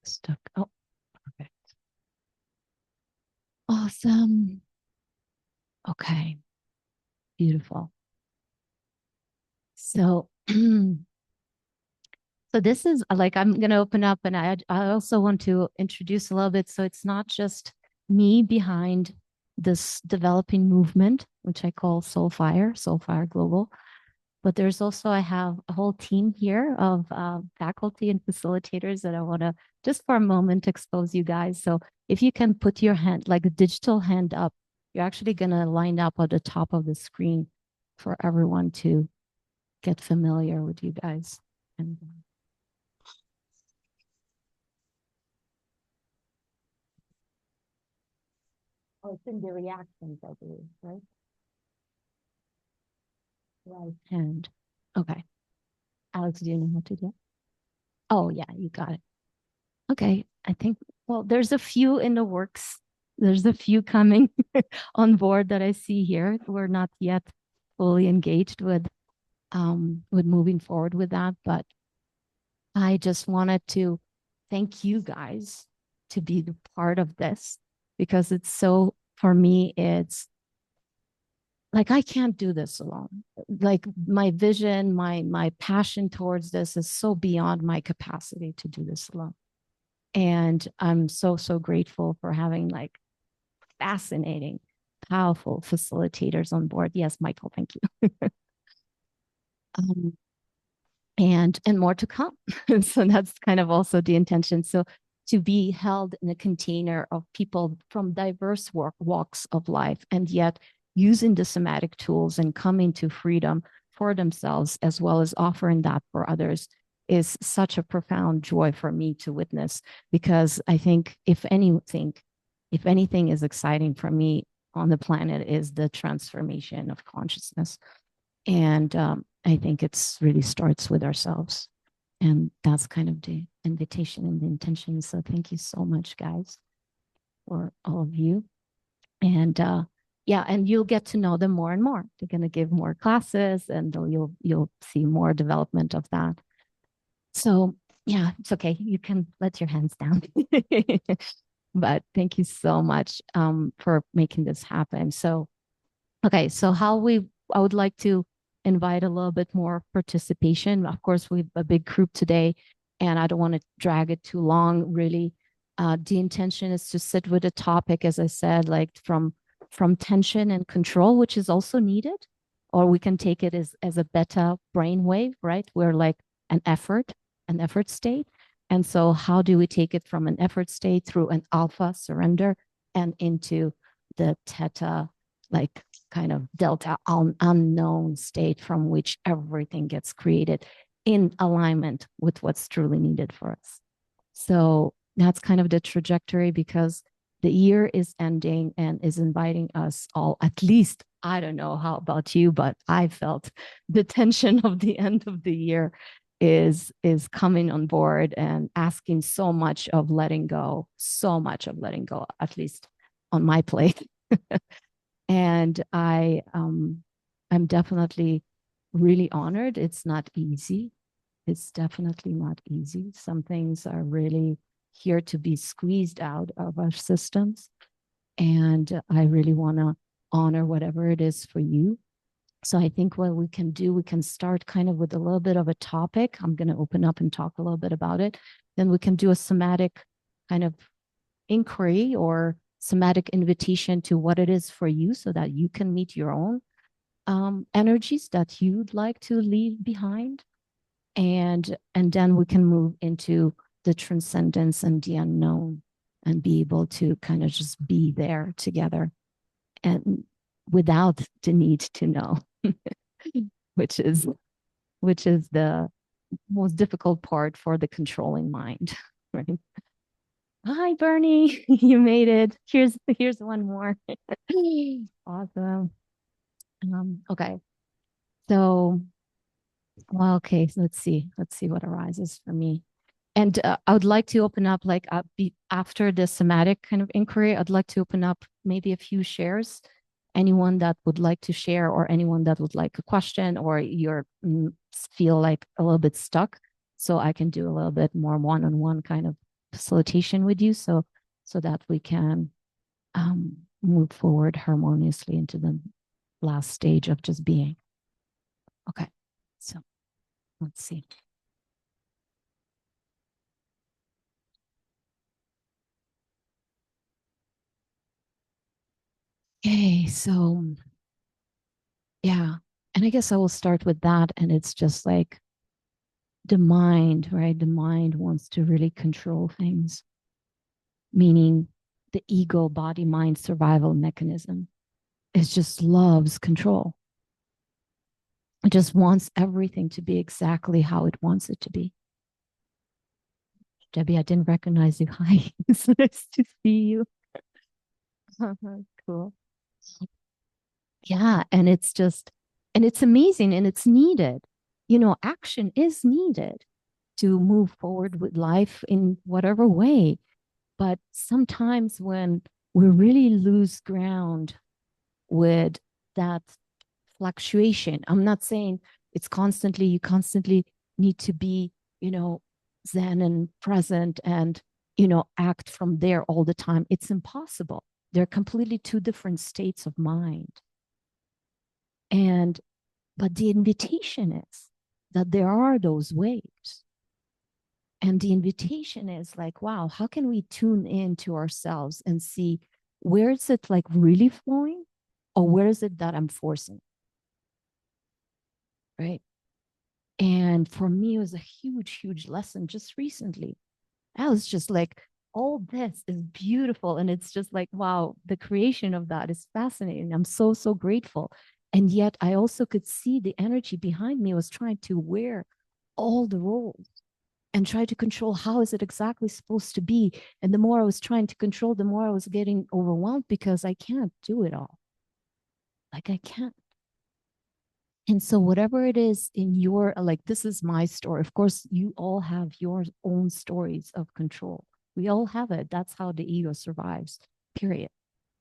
Stuck. Oh, perfect. Awesome. Okay, beautiful. So, so this is like I'm going to open up, and I also want to introduce a little bit. So it's not just me behind this developing movement, which I call SoulFire Global, but there's also I have a whole team here of faculty and facilitators that I want to just for a moment expose you guys. So if you can put your hand, like a digital hand up, you're actually going to line up at the top of the screen for everyone to get familiar with you guys. And oh, it's in the reactions, I believe, right? Right hand. Okay. Alex, do you know how to do it? Oh, yeah, you got it. Okay. I think, well, there's a few in the works. There's a few coming on board that I see here. We're not yet fully engaged with moving forward with that, but I just wanted to thank you guys to be the part of this because it's so for me it's like I can't do this alone. Like my vision, my passion towards this is so beyond my capacity to do this alone. And I'm so grateful for having like fascinating, powerful facilitators on board. Yes, Michael, thank you. um, and more to come. So that's kind of also the intention. So to be held in a container of people from diverse walks of life, and yet using the somatic tools and coming to freedom for themselves, as well as offering that for others, is such a profound joy for me to witness. Because I think if anything is exciting for me on the planet is the transformation of consciousness. And I think it's really starts with ourselves. And that's kind of the invitation and the intention. So thank you so much, guys, for all of you. And yeah, and you'll get to know them more and more. They're going to give more classes, and you'll see more development of that. So yeah, it's okay. You can let your hands down. But thank you so much for making this happen. So okay, so I would like to invite a little bit more participation. Of course, we have a big group today, and I don't want to drag it too long, really. The intention is to sit with a topic, as I said, like from tension and control, which is also needed, or we can take it as a beta brainwave, right? We're like an effort state. And so how do we take it from an effort state through an alpha surrender and into the theta, like kind of delta unknown state from which everything gets created in alignment with what's truly needed for us. So that's kind of the trajectory because the year is ending and is inviting us all, at least, I don't know how about you, but I felt the tension of the end of the year is coming on board and asking so much of letting go, so much of letting go, at least on my plate. And I'm definitely really honored. It's not easy. It's definitely not easy. Some things are really here to be squeezed out of our systems. And I really want to honor whatever it is for you. So I think what we can do, we can start kind of with a little bit of a topic. I'm going to open up and talk a little bit about it. Then we can do a somatic kind of inquiry or somatic invitation to what it is for you so that you can meet your own energies that you'd like to leave behind. And then we can move into the transcendence and the unknown and be able to kind of just be there together and without the need to know, which is which is the most difficult part for the controlling mind, right? Hi, Bernie. You made it. Here's one more. Awesome. Okay. So, well, okay, so let's see. Let's see what arises for me. And I would like to open up, like, after the somatic kind of inquiry, I'd like to open up maybe a few shares. Anyone that would like to share, or anyone that would like a question, or you're feel like a little bit stuck, so I can do a little bit more one-on-one kind of facilitation with you, so that we can move forward harmoniously into the last stage of just being. Okay, so let's see. Okay, so yeah, and I guess I will start with that, and it's just like the mind, right? The mind wants to really control things, meaning the ego, body, mind survival mechanism. It just loves control. It just wants everything to be exactly how it wants it to be. Debbie, I didn't recognize you. Hi, it's nice to see you. Cool. Yeah, and it's just, and it's amazing and it's needed. You know, action is needed to move forward with life in whatever way. But sometimes when we really lose ground with that fluctuation, I'm not saying it's constantly, you constantly need to be, you know, zen and present and, you know, act from there all the time. It's impossible. They're completely two different states of mind. And, but the invitation is that there are those waves. And the invitation is like, wow, how can we tune into ourselves and see where is it like really flowing or where is it that I'm forcing? Right. And for me, it was a huge, huge lesson just recently. I was just like, all this is beautiful. And it's just like, wow, the creation of that is fascinating. I'm so, so grateful. And yet I also could see the energy behind me was trying to wear all the roles and try to control how is it exactly supposed to be. And the more I was trying to control, the more I was getting overwhelmed because I can't do it all. Like I can't. And so whatever it is in your, like, this is my story. Of course, you all have your own stories of control. We all have it. That's how the ego survives, period.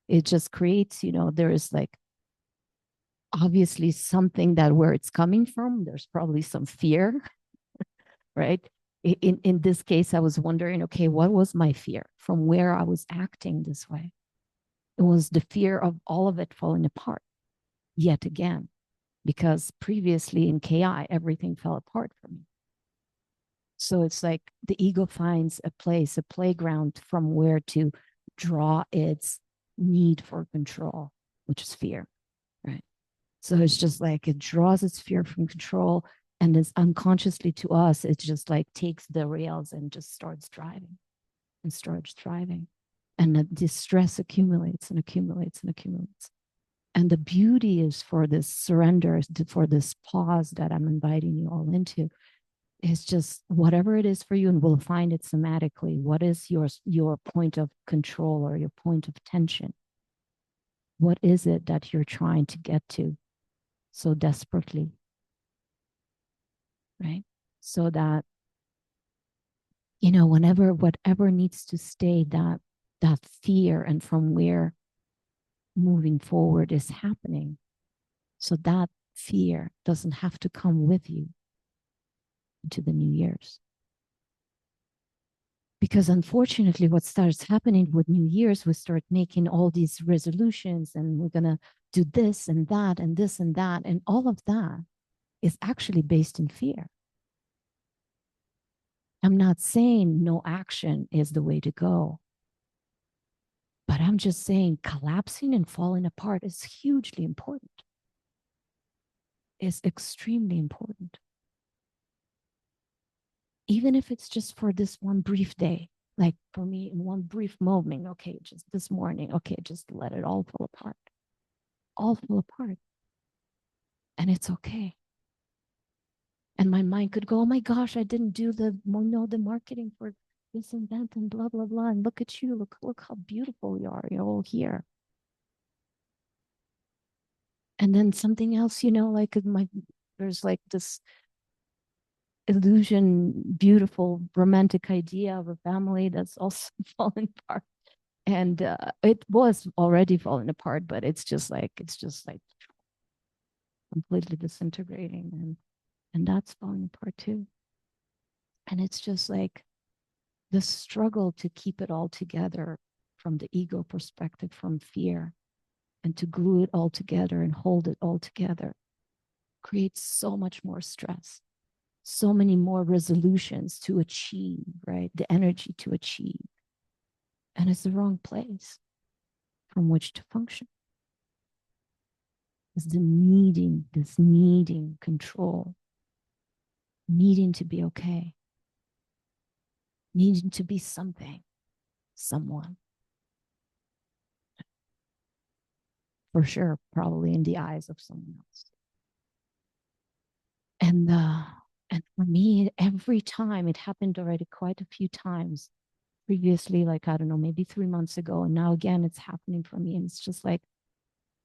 It just creates, you know, there is like obviously something that where it's coming from, there's probably some fear, right? In this case, I was wondering, okay, what was my fear from where I was acting this way? It was the fear of all of it falling apart yet again, because previously in KI, everything fell apart for me. So it's like the ego finds a place, a playground from where to draw its need for control, which is fear, right? So it's just like it draws its fear from control, and it's unconsciously to us, it just like takes the rails and just starts driving and starts driving. And the stress accumulates and accumulates and accumulates. And the beauty is for this surrender, for this pause that I'm inviting you all into, is just whatever it is for you, and we'll find it somatically. What is your point of control or your point of tension? What is it that you're trying to get to so desperately? Right? So that, you know, whenever whatever needs to stay, that fear and from where moving forward is happening. So that fear doesn't have to come with you into the new years. Because unfortunately, what starts happening with New Year's, we start making all these resolutions and we're going to do this and that and this and that. And all of that is actually based in fear. I'm not saying no action is the way to go, but I'm just saying collapsing and falling apart is hugely important. It's extremely important. Even if it's just for this one brief day, like for me in one brief moment, okay, just this morning, okay, just let it all fall apart, all fall apart. And it's okay. And my mind could go, oh my gosh, I didn't do the marketing for this and that and blah, blah, blah. And look at you, look how beautiful you are. You're all here. And then something else, you know, like there's like this illusion, beautiful romantic idea of a family that's also fallen apart. And it was already falling apart, but it's just like completely disintegrating, and that's falling apart too. And it's just like the struggle to keep it all together from the ego perspective, from fear, and to glue it all together and hold it all together creates so much more stress, so many more resolutions to achieve, right? The energy to achieve. And it's the wrong place from which to function. Is the needing, this needing control, needing to be okay, needing to be something, someone. For sure, probably in the eyes of someone else. And for me, every time it happened already quite a few times previously, like, I don't know, maybe 3 months ago. And now again, it's happening for me. And it's just like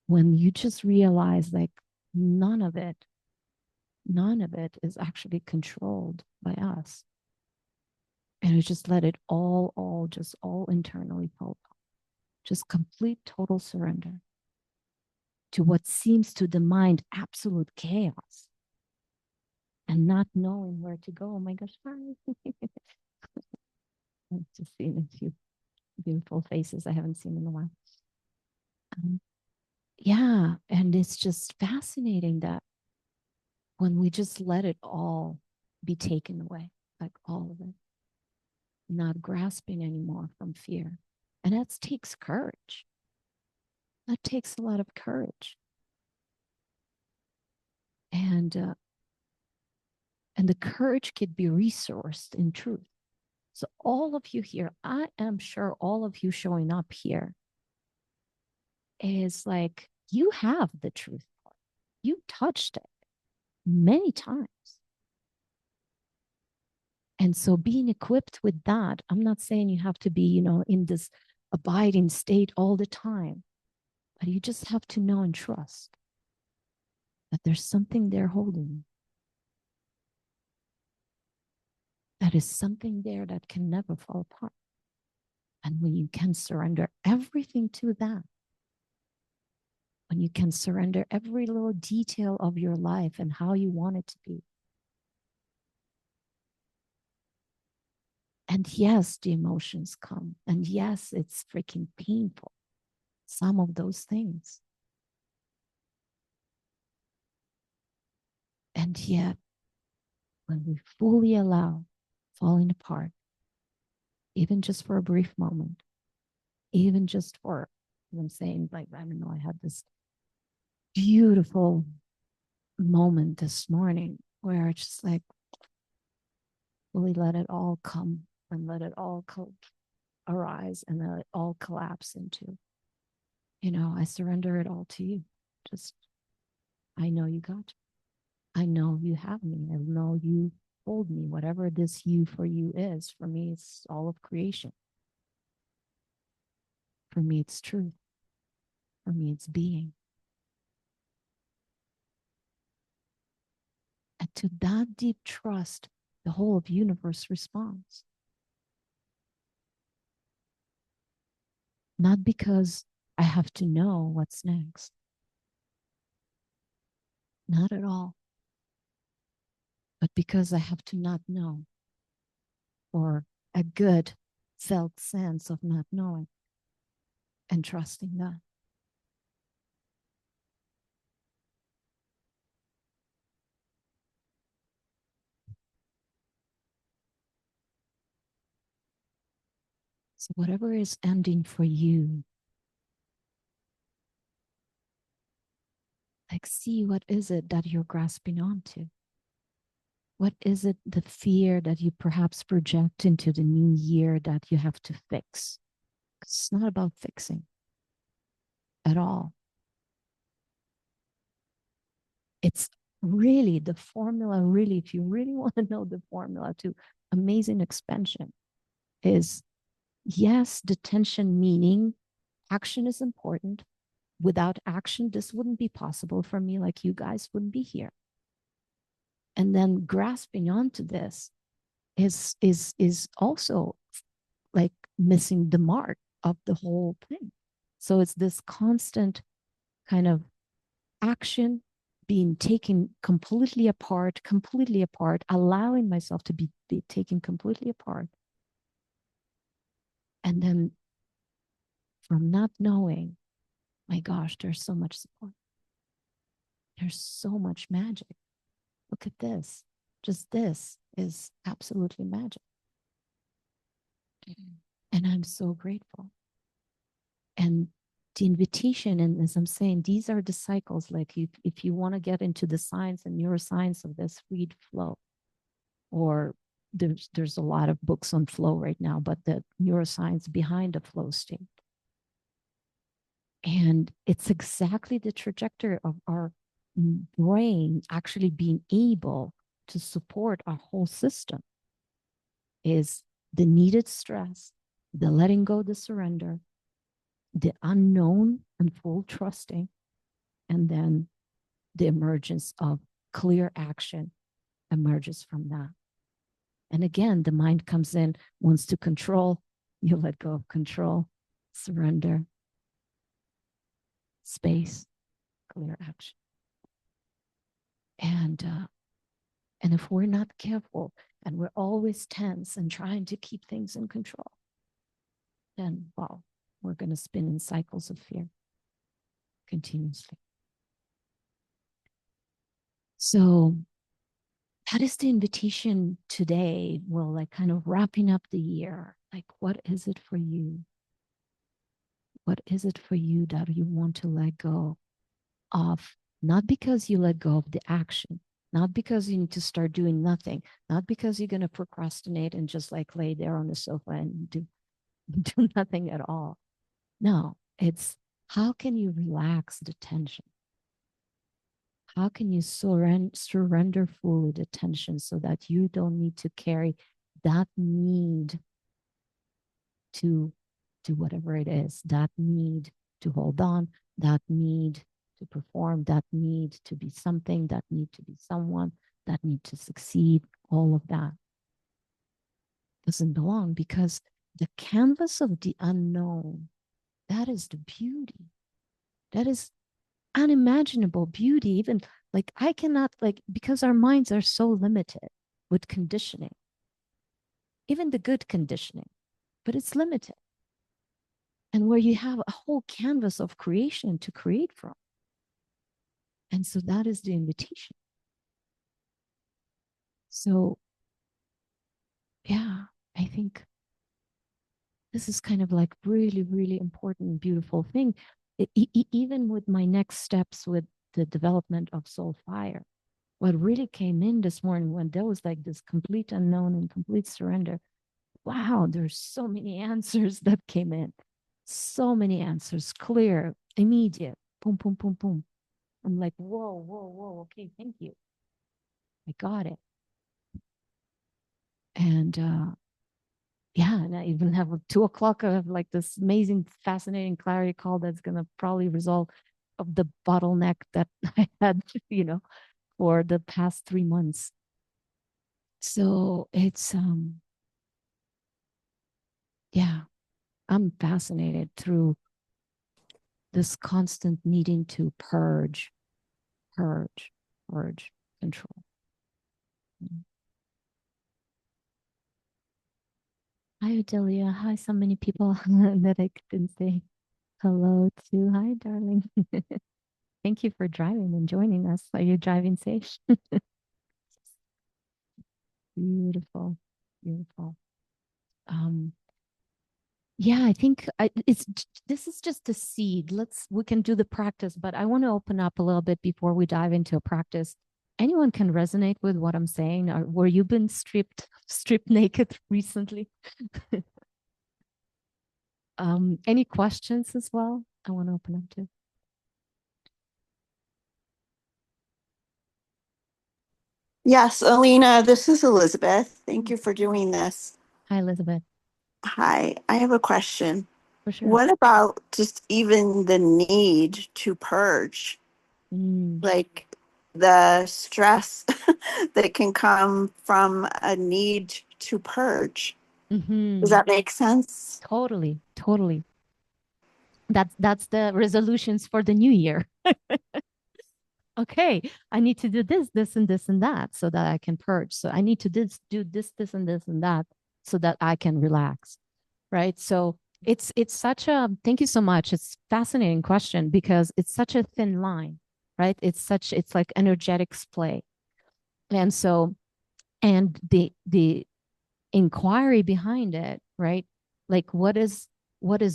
when you just realize like none of it is actually controlled by us. And we just let it all internally fall apart. Just complete total surrender to what seems to the mind absolute chaos and not knowing where to go. Oh my gosh, hi. I've just seen a few beautiful faces I haven't seen in a while. Um, yeah, and it's just fascinating that when we just let it all be taken away, like all of it, not grasping anymore from fear. And that takes courage. That takes a lot of courage. And and the courage could be resourced in truth. So all of you here, I am sure all of you showing up here is like you have the truth. You touched it many times. And so being equipped with that, I'm not saying you have to be, in this abiding state all the time, but you just have to know and trust that there's something there holding you. That is something there that can never fall apart. And when you can surrender everything to that, when you can surrender every little detail of your life and how you want it to be. And yes, the emotions come. And yes, it's freaking painful. Some of those things. And yet, when we fully allow falling apart, even just for a brief moment, even just for, I'm saying, like, I don't know, I had this beautiful moment this morning where I just like fully let it all come and let it all arise and let it all collapse into, I surrender it all to you. Just, I know you got it. I know you have me. I know you hold me. Whatever this you for you is, for me, it's all of creation. For me, it's truth. For me, it's being. And to that deep trust, the whole of universe responds. Not because I have to know what's next. Not at all. But because I have to not know, or a good felt sense of not knowing and trusting that. So whatever is ending for you, like, see, what is it that you're grasping onto? What is it, the fear that you perhaps project into the new year that you have to fix? It's not about fixing at all. It's really the formula, really, if you really want to know the formula to amazing expansion, is yes, the tension, meaning action is important. Without action, this wouldn't be possible for me, like you guys wouldn't be here. And then grasping onto this is also like missing the mark of the whole thing. So it's this constant kind of action being taken completely apart, allowing myself to be taken completely apart, And then from not knowing, my gosh, there's so much support. There's so much magic. Look at this. Just this is absolutely magic. And I'm so grateful. And the invitation, and as I'm saying, these are the cycles. Like if you want to get into the science and neuroscience of this, read Flow. Or there's a lot of books on flow right now, but the neuroscience behind the flow state. And it's exactly the trajectory of our brain actually being able to support our whole system is the needed stress, the letting go, the surrender, the unknown and full trusting, and then the emergence of clear action emerges from that. And again, the mind comes in, wants to control, you let go of control, surrender, space, clear action. And if we're not careful and we're always tense and trying to keep things in control, then, well, we're going to spin in cycles of fear continuously. So that is the invitation today. Well, like kind of wrapping up the year. Like, what is it for you? What is it for you that you want to let go of? Not because you let go of the action, not because you need to start doing nothing, not because you're going to procrastinate and just like lay there on the sofa and do nothing at all. No, it's how can you relax the tension? How can you surrender fully the tension so that you don't need to carry that need to do whatever it is, that need to hold on, that need to perform, that need to be something, that need to be someone, that need to succeed, all of that doesn't belong, because the canvas of the unknown, that is the beauty. That is unimaginable beauty. Even like I cannot, like, because our minds are so limited with conditioning, even the good conditioning, but it's limited. And where you have a whole canvas of creation to create from. And so that is the invitation. So, yeah, I think this is kind of like really, really important, beautiful thing. Even with my next steps with the development of SoulFire, what really came in this morning when there was like this complete unknown and complete surrender. Wow, there's so many answers that came in. So many answers, clear, immediate, boom, boom, boom, boom. I'm like, whoa, whoa, whoa. Okay, thank you. I got it. And yeah, and I even have a 2 o'clock. I have like this amazing, fascinating clarity call that's gonna probably resolve of the bottleneck that I had, for the past 3 months. So it's yeah, I'm fascinated through this constant needing to purge, purge, purge, control. Hi, Adelia. Hi, so many people that I couldn't say hello to. Hi, darling. Thank you for driving and joining us. Are you driving safe? Beautiful, beautiful. Yeah, I think this is just a seed. We can do the practice, but I want to open up a little bit before we dive into a practice. Anyone can resonate with what I'm saying? Or were you been stripped naked recently? Any questions as well? I want to open up to. Yes, Alina, this is Elizabeth. Thank you for doing this. Hi, Elizabeth. Hi, I have a question. For sure. What about just even the need to purge? Mm. Like the stress that can come from a need to purge. Does Mm-hmm. that make sense? Totally, totally. That's the resolutions for the new year. Okay, I need to do this, and this, and that so that I can purge. So I need to do this, and this, and that so that I can relax. Right. So It's such a thank you so much. It's fascinating question because it's such a thin line, right? It's like energetics play. And so and the inquiry behind it, right? Like what is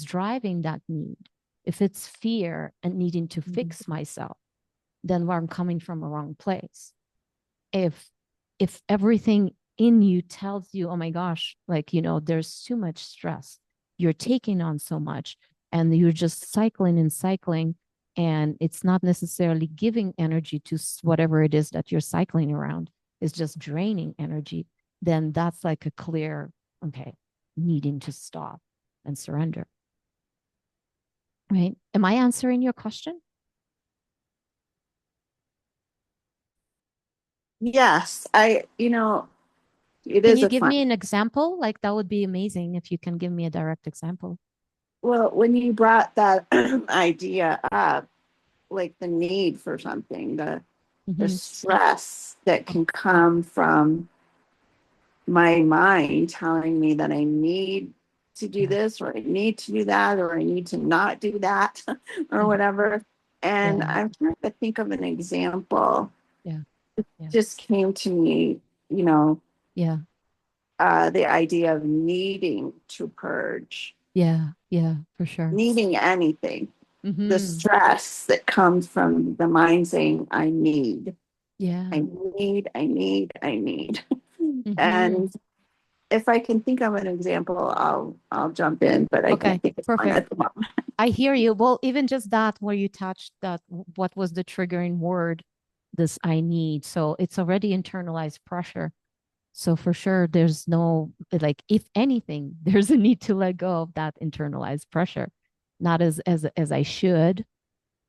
driving that need? If it's fear and needing to fix myself, then where I'm coming from a wrong place. If everything in you tells you, oh my gosh, like there's too much stress, you're taking on so much, and you're just cycling and cycling, and it's not necessarily giving energy to whatever it is that you're cycling around, it's just draining energy, then that's like a clear, okay, needing to stop and surrender. Right? Am I answering your question? Yes, it Can is you a give fun. me an example? Like that would be amazing if you can give me a direct example. Well, when you brought that idea up, like the need for something, the Mm-hmm. stress that can come from my mind telling me that I need to do Yeah. this or I need to do that or I need to not do that or Yeah. whatever. And Yeah. I'm trying to think of an example. Yeah. Yeah. Just came to me, you know, Yeah. the idea of needing to purge, Yeah. Yeah. For sure. needing anything, the Mm-hmm. stress that comes from the mind saying, I need, Yeah. I I need. Mm-hmm. And if I can think of an example, I'll jump in, but I Okay. can't think of one Perfect. at the moment. I hear you. Well, even just that, where you touched that, what was the triggering word? This I need. So it's already internalized pressure. So for sure, there's no, like, if anything, there's a need to let go of that internalized pressure, not as I should,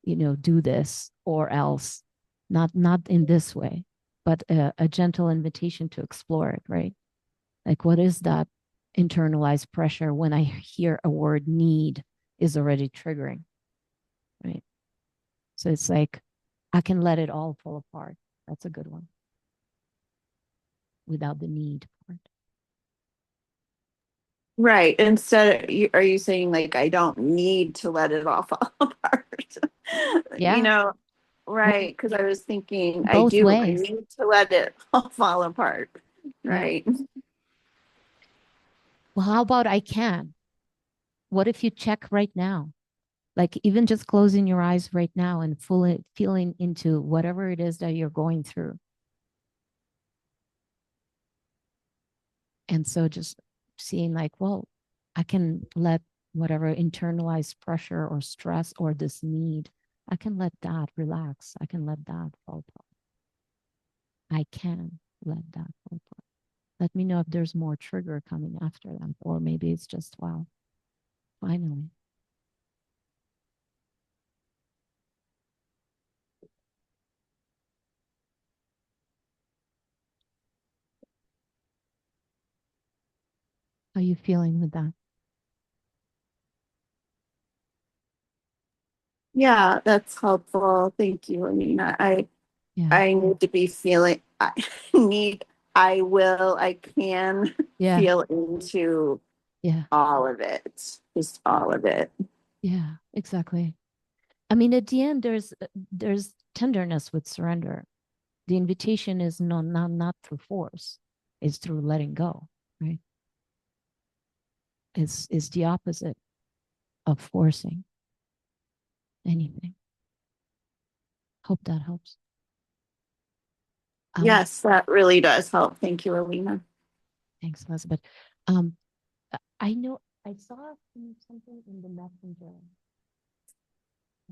do this or else, not in this way, but a gentle invitation to explore it, right? Like, what is that internalized pressure when I hear a word need is already triggering, right? So it's like, I can let it all fall apart. That's a good one without the need part. Right. Instead, are you saying like I don't need to let it all fall apart? you Yeah. know, Well, right? Because I was thinking I both do. I ways. need to let it all fall apart. Yeah. Right. Well, how about I can? What if you check right now? Like even just closing your eyes right now and fully feeling into whatever it is that you're going through. And so just seeing like, well, I can let whatever internalized pressure or stress or this need, I can let that relax. I can let that fall apart. I can let that fall apart. Let me know if there's more trigger coming after that, or maybe it's just, wow, finally. How are you feeling with that? Yeah, that's helpful. Thank you. I mean, Yeah. I need to be feeling. I need. I will. I can Yeah. feel into Yeah. all of it. Just all of it. Yeah. Exactly. I mean, at the end, there's tenderness with surrender. The invitation is not through force, it's through letting go, right? It's the opposite of forcing anything. Hope that helps. Um, Yes, that really does help. Thank you, Alina. Thanks, Elizabeth. Um, I know I saw something in the messenger.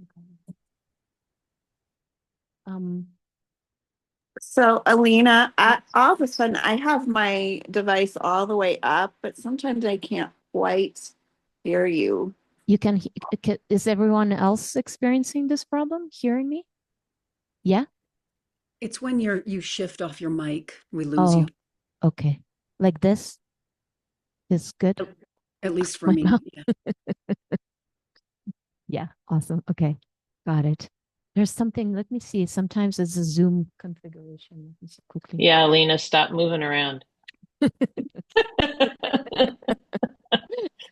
Okay. Um, So, Alina, all of a sudden I have my device all the way up, but sometimes I can't quite hear you. you can, is everyone else experiencing this problem? Hearing me? Yeah. It's when you shift off your mic, we lose you. Oh, okay. Like this is good. At least for Right me. now. Yeah. Yeah, awesome. Okay, got it. There's something, let me see. Sometimes it's a Zoom configuration. Let me see quickly. Yeah, Lena, stop moving around.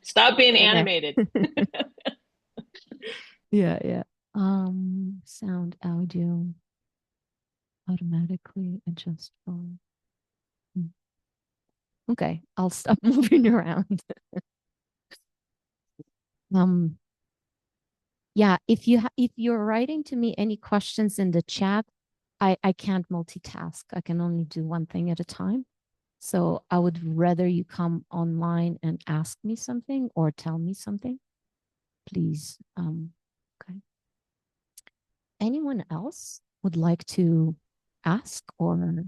Stop being Okay. animated. Yeah, yeah. Sound audio automatically adjust volume. Okay, I'll stop moving around. Um, yeah, if you're writing to me any questions in the chat, I can't multitask. I can only do one thing at a time. So I would rather you come online and ask me something or tell me something, please. Okay. Anyone else would like to ask or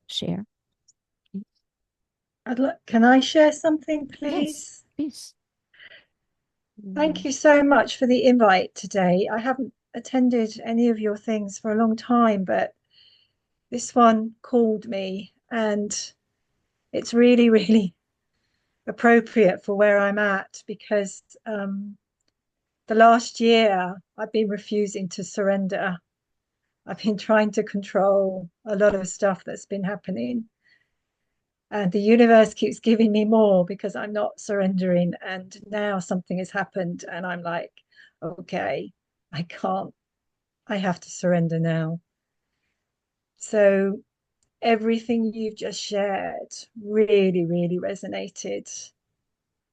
share? Please? Can I share something, Yes, please? please. Thank you so much for the invite today. I haven't attended any of your things for a long time, but this one called me, and it's really, really appropriate for where I'm at because the last year I've been refusing to surrender. I've been trying to control a lot of stuff that's been happening. And the universe keeps giving me more because I'm not surrendering. And now something has happened, and I'm like, okay, I can't, I have to surrender now. So everything you've just shared really, really resonated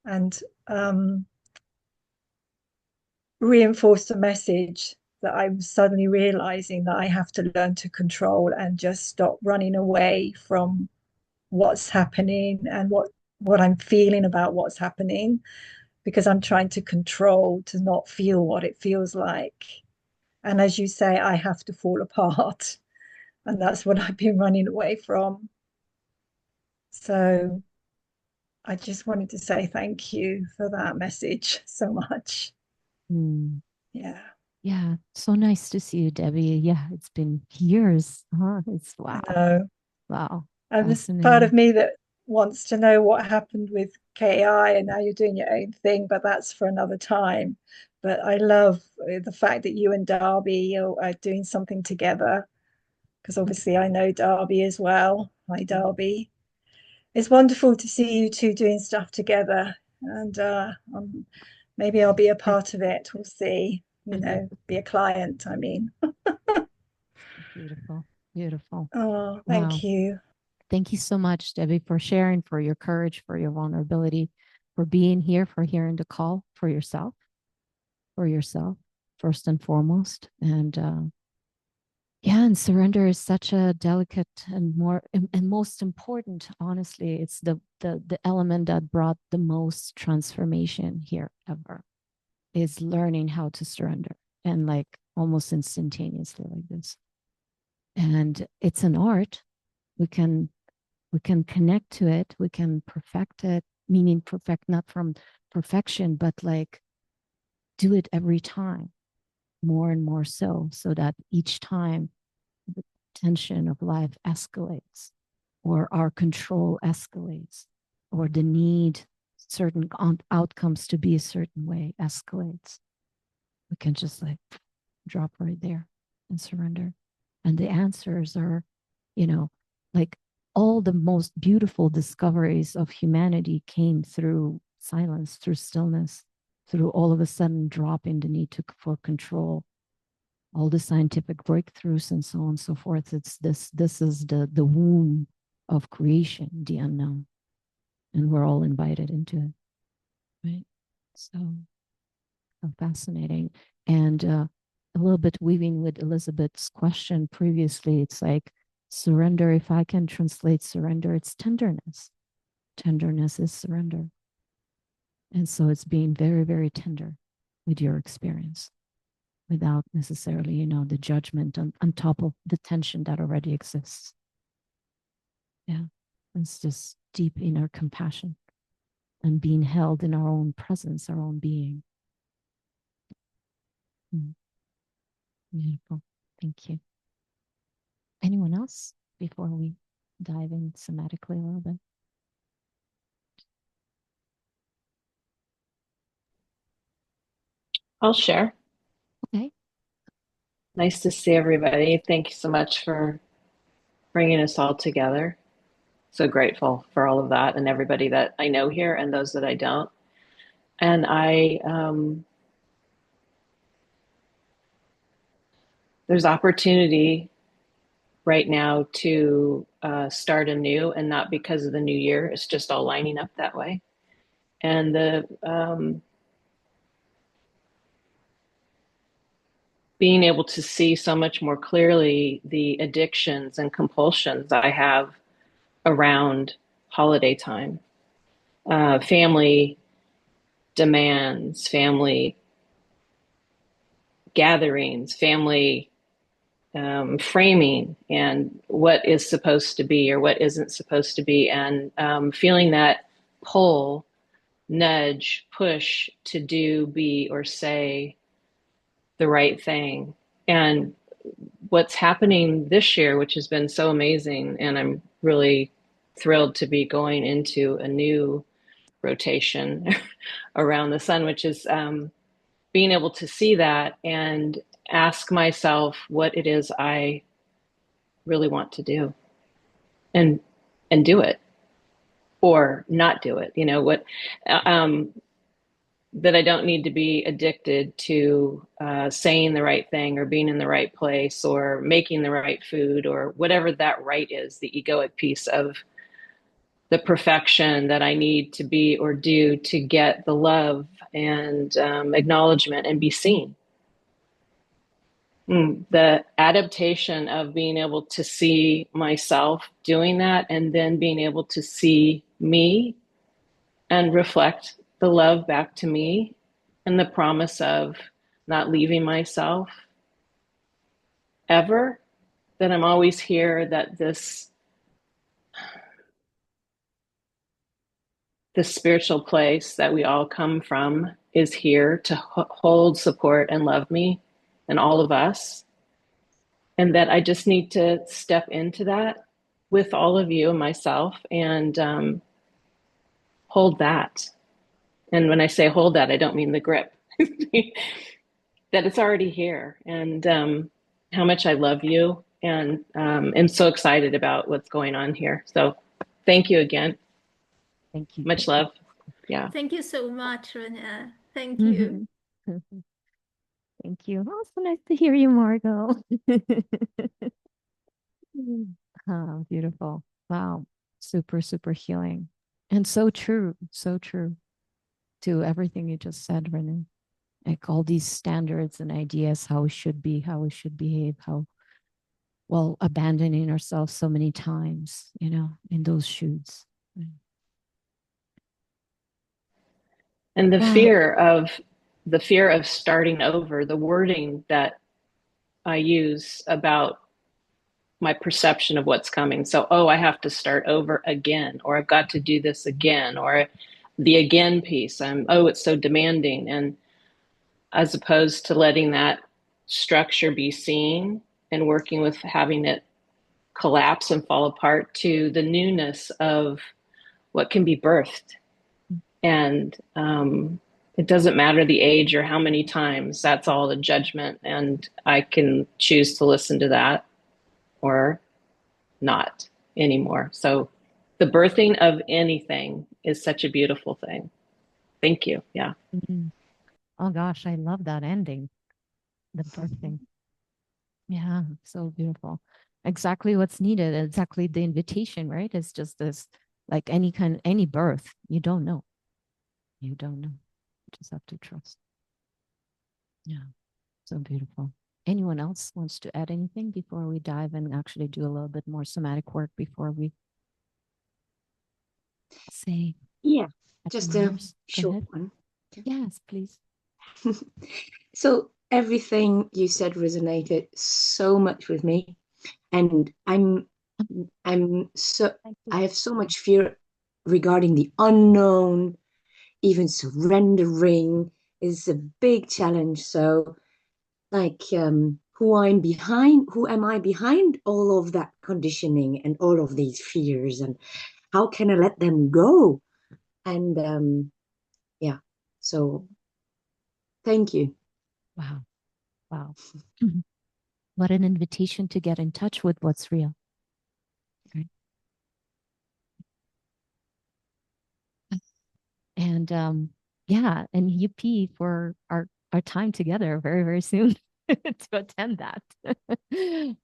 and reinforced the message that I'm suddenly realizing that I have to learn to control and just stop running away from what's happening and what I'm feeling about what's happening, because I'm trying to control to not feel what it feels like. And as you say, I have to fall apart. And that's what I've been running away from. So I just wanted to say thank you for that message so much. Mm. Yeah. Yeah, so nice to see you, Debbie. Yeah, it's been years. Huh? It's I wow. know. Wow. And there's part of Fascinating. me that wants to know what happened with KI, and now you're doing your own thing, but that's for another time. But I love the fact that you and Darby are doing something together, because obviously I know Darby as well. Hi, Darby. It's wonderful to see you two doing stuff together. And maybe I'll be a part of it. We'll see, be a client, I mean. Beautiful. Beautiful. Oh, Wow. thank you. Thank you so much, Debbie, for sharing, for your courage, for your vulnerability, for being here, for hearing the call for yourself, first and foremost. And yeah, and surrender is such a delicate and more and most important, honestly, it's the element that brought the most transformation here ever is learning how to surrender and like almost instantaneously like this. And it's an art. We can connect to it, we can perfect it, meaning perfect not from perfection, but like do it every time more and more so that each time the tension of life escalates or our control escalates or the need certain outcomes to be a certain way escalates, we can just like drop right there and surrender. And the answers are, you know, like all the most beautiful discoveries of humanity came through silence, through stillness, through all of a sudden dropping the need for control. All the scientific breakthroughs and so on and so forth. It's this is the womb of creation, the unknown. And we're all invited into it. Right. So fascinating. And a little bit weaving with Elizabeth's question previously, it's like surrender. If I can translate surrender, it's tenderness. Tenderness is surrender. And so it's being very, very tender with your experience without necessarily, the judgment on top of the tension that already exists. Yeah. It's just deep inner compassion and being held in our own presence, our own being. Beautiful. Thank you. Anyone else before we dive in somatically a little bit? I'll share. Okay. Nice to see everybody. Thank you so much for bringing us all together. so grateful for all of that and everybody that I know here and those that I don't. And there's opportunity right now to start anew, and not because of the new year. It's just all lining up that way. And the being able to see so much more clearly the addictions and compulsions I have around holiday time, family demands, family gatherings, family framing, and what is supposed to be or what isn't supposed to be, and feeling that pull, nudge, push to do, be, or say the right thing. And what's happening this year, which has been so amazing, and I'm really thrilled to be going into a new rotation around the sun, which is being able to see that and ask myself what it is I really want to do, and do it or not do it. You know what? That I don't need to be addicted to saying the right thing or being in the right place or making the right food or whatever that right is, the egoic piece of the perfection that I need to be or do to get the love and acknowledgement and be seen. The adaptation of being able to see myself doing that, and then being able to see me and reflect the love back to me, and the promise of not leaving myself ever, that I'm always here, that this spiritual place that we all come from is here to hold, support, and love me and all of us. And that I just need to step into that with all of you and myself, and hold that. And when I say hold that, I don't mean the grip. That it's already here, and how much I love you, and am so excited about what's going on here. So thank you again. Thank you. Much love. Yeah. Thank you so much, Renee. Thank you. Thank you. Oh, so nice to hear you, Margot. Oh, beautiful. Wow. Super, super healing. And so true. So true to everything you just said, Renee. Like all these standards and ideas, how we should be, how we should behave, how, well, abandoning ourselves so many times, you know, in those shoes. And the Wow. fear of starting over, the wording that I use about my perception of what's coming. So, oh, I have to start over again, or I've got to do this again, or the again piece. Oh, it's so demanding. And as opposed to letting that structure be seen and working with having it collapse and fall apart to the newness of what can be birthed. And it doesn't matter the age or how many times, that's all the judgment. And I can choose to listen to that or not anymore. So the birthing of anything is such a beautiful thing. Thank you. Yeah. Oh gosh, I love that ending. The birthing. Yeah, so beautiful. Exactly what's needed. Exactly the invitation, right? It's just this, like any birth. You don't know. You don't know. You just have to trust. Yeah, so beautiful. Anyone else wants to add anything before we dive and actually do a little bit more somatic work before we say? Yeah, just a short ahead. one. Yes, please. So everything you said resonated so much with me, and I have so much fear regarding the unknown. Even surrendering is a big challenge. So, like, who am I behind all of that conditioning and all of these fears, and how can I let them go? And yeah, so thank you. Wow. Wow. What an invitation to get in touch with what's real. Right? And yeah, and UP for our time together very, very soon to attend that.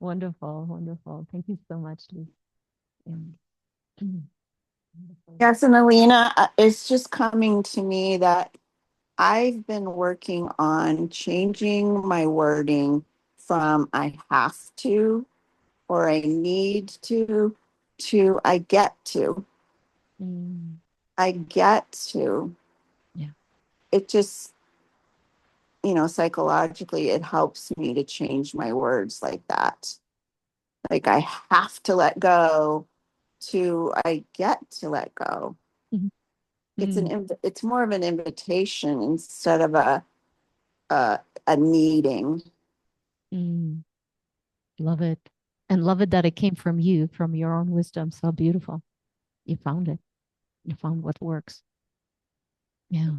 Wonderful, wonderful. Thank you so much, Lou. And, wonderful. Yes, and Alina, it's just coming to me that I've been working on changing my wording from I have to or I need to I get to. Mm, I get to. yeah. It just, psychologically, it helps me to change my words like that. Like I have to let go to I get to let go. Mhm. It's more of an invitation instead of a, a needing. Mm, love it. And love it that it came from you, from your own wisdom. So beautiful. You found it. You found what works. Yeah.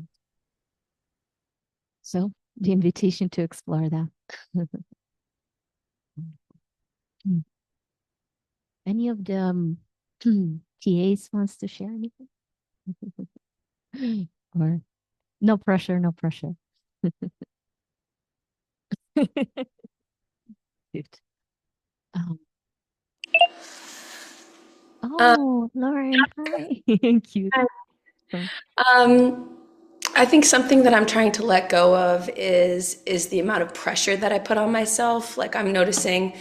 So the invitation to explore that. Mm. Any of the TAs wants to share anything? Or no pressure, no pressure. Cute. Um, oh, Lauren, hi. Cute. So, Um, I think something that I'm trying to let go of is the amount of pressure that I put on myself. Like I'm noticing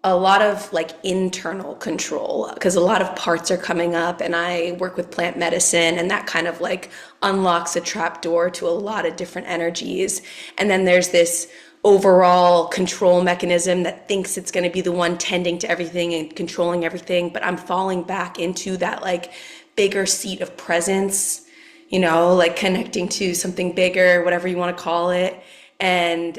a lot of like internal control because a lot of parts are coming up and I work with plant medicine and that kind of like unlocks a trap door to a lot of different energies. And then there's this overall control mechanism that thinks it's going to be the one tending to everything and controlling everything, but I'm falling back into that like bigger seat of presence, like connecting to something bigger, whatever you want to call it. And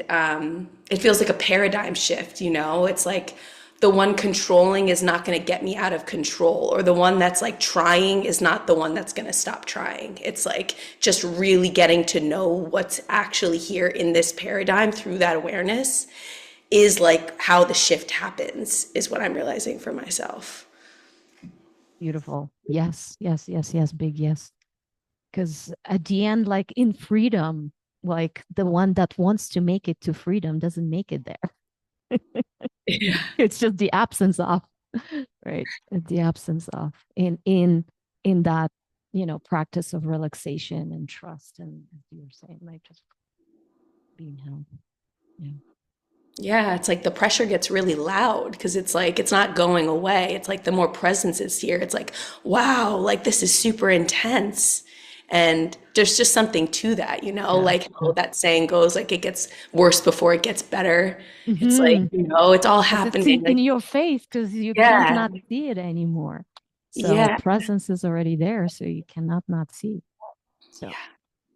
it feels like a paradigm shift, It's like the one controlling is not going to get me out of control, or the one that's like trying is not the one that's going to stop trying. It's like just really getting to know what's actually here in this paradigm through that awareness is like how the shift happens, is what I'm realizing for myself. beautiful. Yes, yes, yes, yes. Big yes. Because at the end, like in freedom, like the one that wants to make it to freedom doesn't make it there. Yeah. It's just the absence of, right? The absence of in that, practice of relaxation and trust, and as you were saying, like just being held. Yeah. Yeah, it's like the pressure gets really loud because it's like it's not going away. It's like the more presence is here, it's like, wow, like this is super intense. And there's just something to that, Yeah. like how that saying goes, like it gets worse before it gets better. It's like, Mm-hmm. it's all Because it's happening. in Like, your face because you can't yeah, not see it anymore. So yeah, presence is already there, so you cannot not see. So yeah,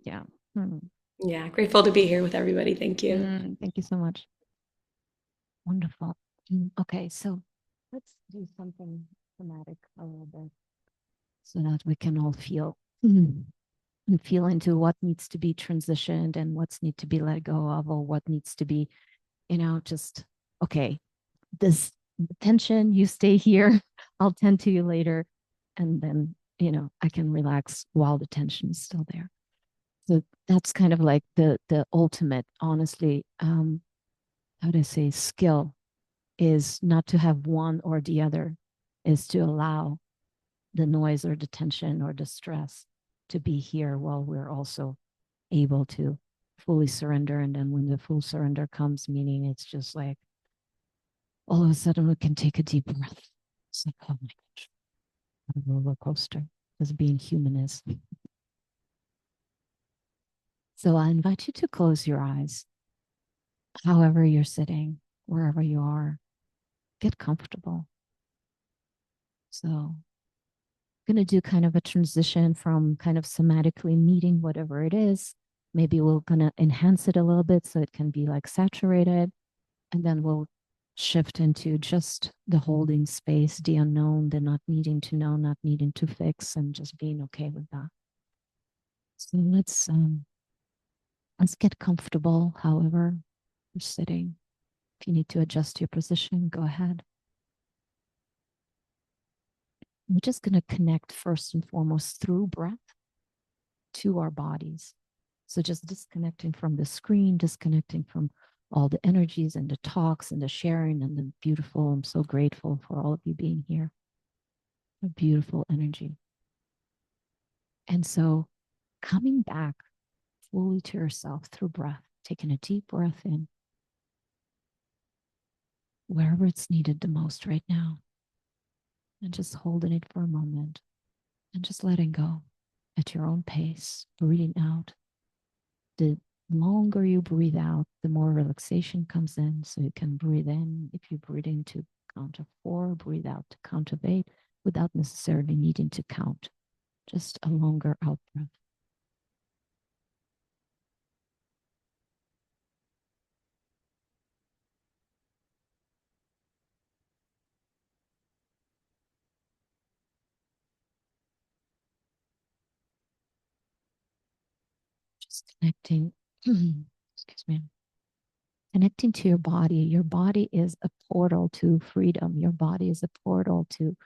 yeah. Hmm. yeah. Grateful to be here with everybody. Thank you. Thank you so much. Wonderful. Okay, so let's do something thematic a little bit so that we can all feel and feel into what needs to be transitioned and what's need to be let go of, or what needs to be, just okay, this tension, you stay here, I'll tend to you later. And then, I can relax while the tension is still there. So that's kind of like the ultimate, honestly, how do I say, skill is not to have one or the other, is to allow the noise or the tension or the stress to be here while we're also able to fully surrender. And then when the full surrender comes, meaning it's just like all of a sudden we can take a deep breath. It's like, oh my gosh, what a roller coaster, as being human is. So I invite you to close your eyes, however you're sitting, wherever you are, get comfortable. So going to do kind of a transition from kind of somatically meeting whatever it is. Maybe we're going to enhance it a little bit so it can be like saturated. And then we'll shift into just the holding space, the unknown, the not needing to know, not needing to fix, and just being okay with that. So let's get comfortable, however you're sitting. If you need to adjust your position, go ahead. We're just going to connect first and foremost through breath to our bodies. So just disconnecting from the screen, disconnecting from all the energies and the talks and the sharing and the beautiful. I'm so grateful for all of you being here. A beautiful energy. And so coming back fully to yourself through breath, taking a deep breath in, wherever it's needed the most right now, and just holding it for a moment and just letting go at your own pace, breathing out. The longer you breathe out, the more relaxation comes in. So you can breathe in. If you breathe in to count of 4, breathe out to count of 8 without necessarily needing to count. Just a longer out breath. Just connecting, excuse me, connecting to your body. Your body is a portal to freedom. Your body is a portal to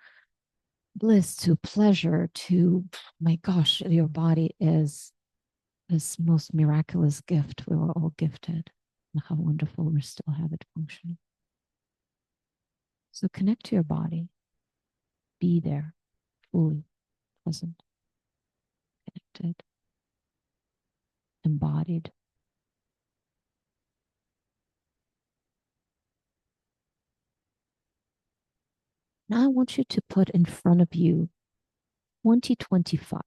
bliss, to pleasure, to, my gosh, your body is this most miraculous gift we were all gifted. And how wonderful we still have it functioning. So connect to your body. Be there, fully present, connected, embodied. Now I want you to put in front of you 2025,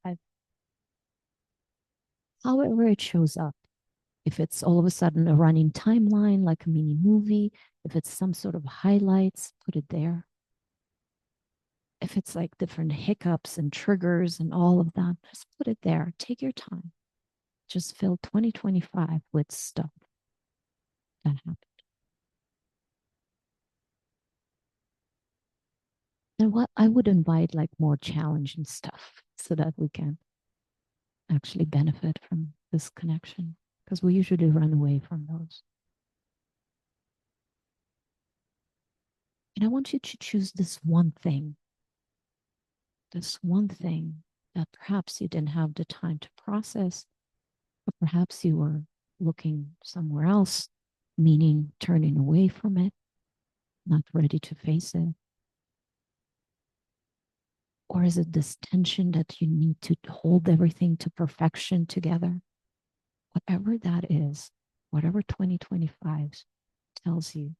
however it shows up. If it's all of a sudden a running timeline, like a mini movie, if it's some sort of highlights, put it there. If it's like different hiccups and triggers and all of that, just put it there. Take your time. Just fill 2025 with stuff that happened. And what I would invite like more challenging stuff so that we can actually benefit from this connection, because we usually run away from those. And I want you to choose this one thing that perhaps you didn't have the time to process, or perhaps you were looking somewhere else, meaning turning away from it, not ready to face it. Or is it this tension that you need to hold everything to perfection together? Whatever that is, whatever 2025 tells you,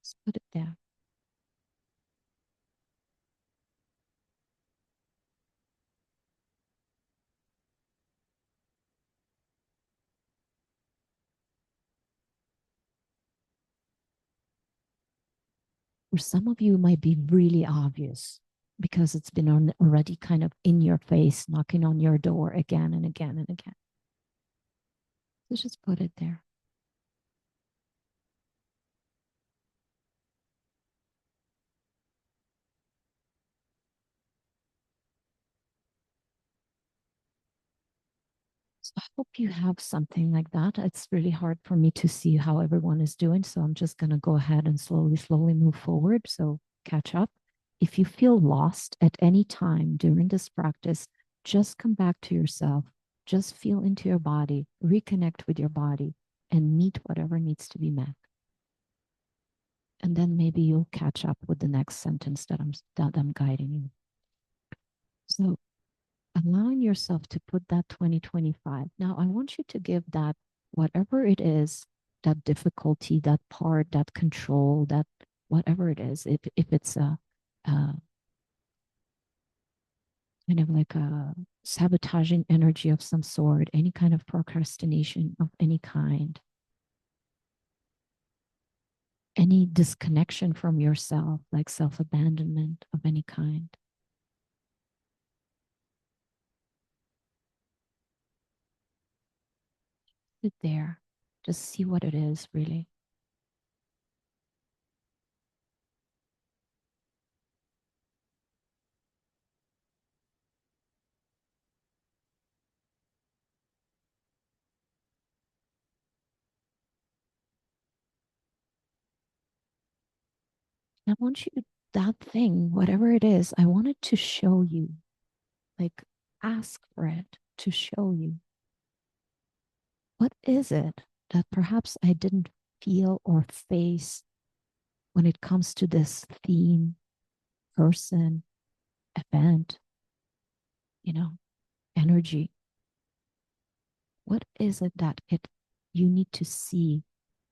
just put it there. For some of you, it might be really obvious because it's been already kind of in your face, knocking on your door again and again and again. So just put it there. So I hope you have something like that. It's really hard for me to see how everyone is doing. So I'm just going to go ahead and slowly move forward. So catch up. If you feel lost at any time during this practice, just come back to yourself. Just feel into your body, reconnect with your body, and meet whatever needs to be met. And then maybe you'll catch up with the next sentence that I'm guiding you. So allowing yourself to put that 2025. Now, I want you to give that, whatever it is, that difficulty, that part, that control, that whatever it is, if it's a kind of like a sabotaging energy of some sort, any kind of procrastination of any kind, any disconnection from yourself, like self-abandonment of any kind. Sit there, just see what it is really. I want you, that thing, whatever it is, I wanted to show you, like ask for it to show you. What is it that perhaps I didn't feel or face when it comes to this theme, person, event, energy? What is it that you need to see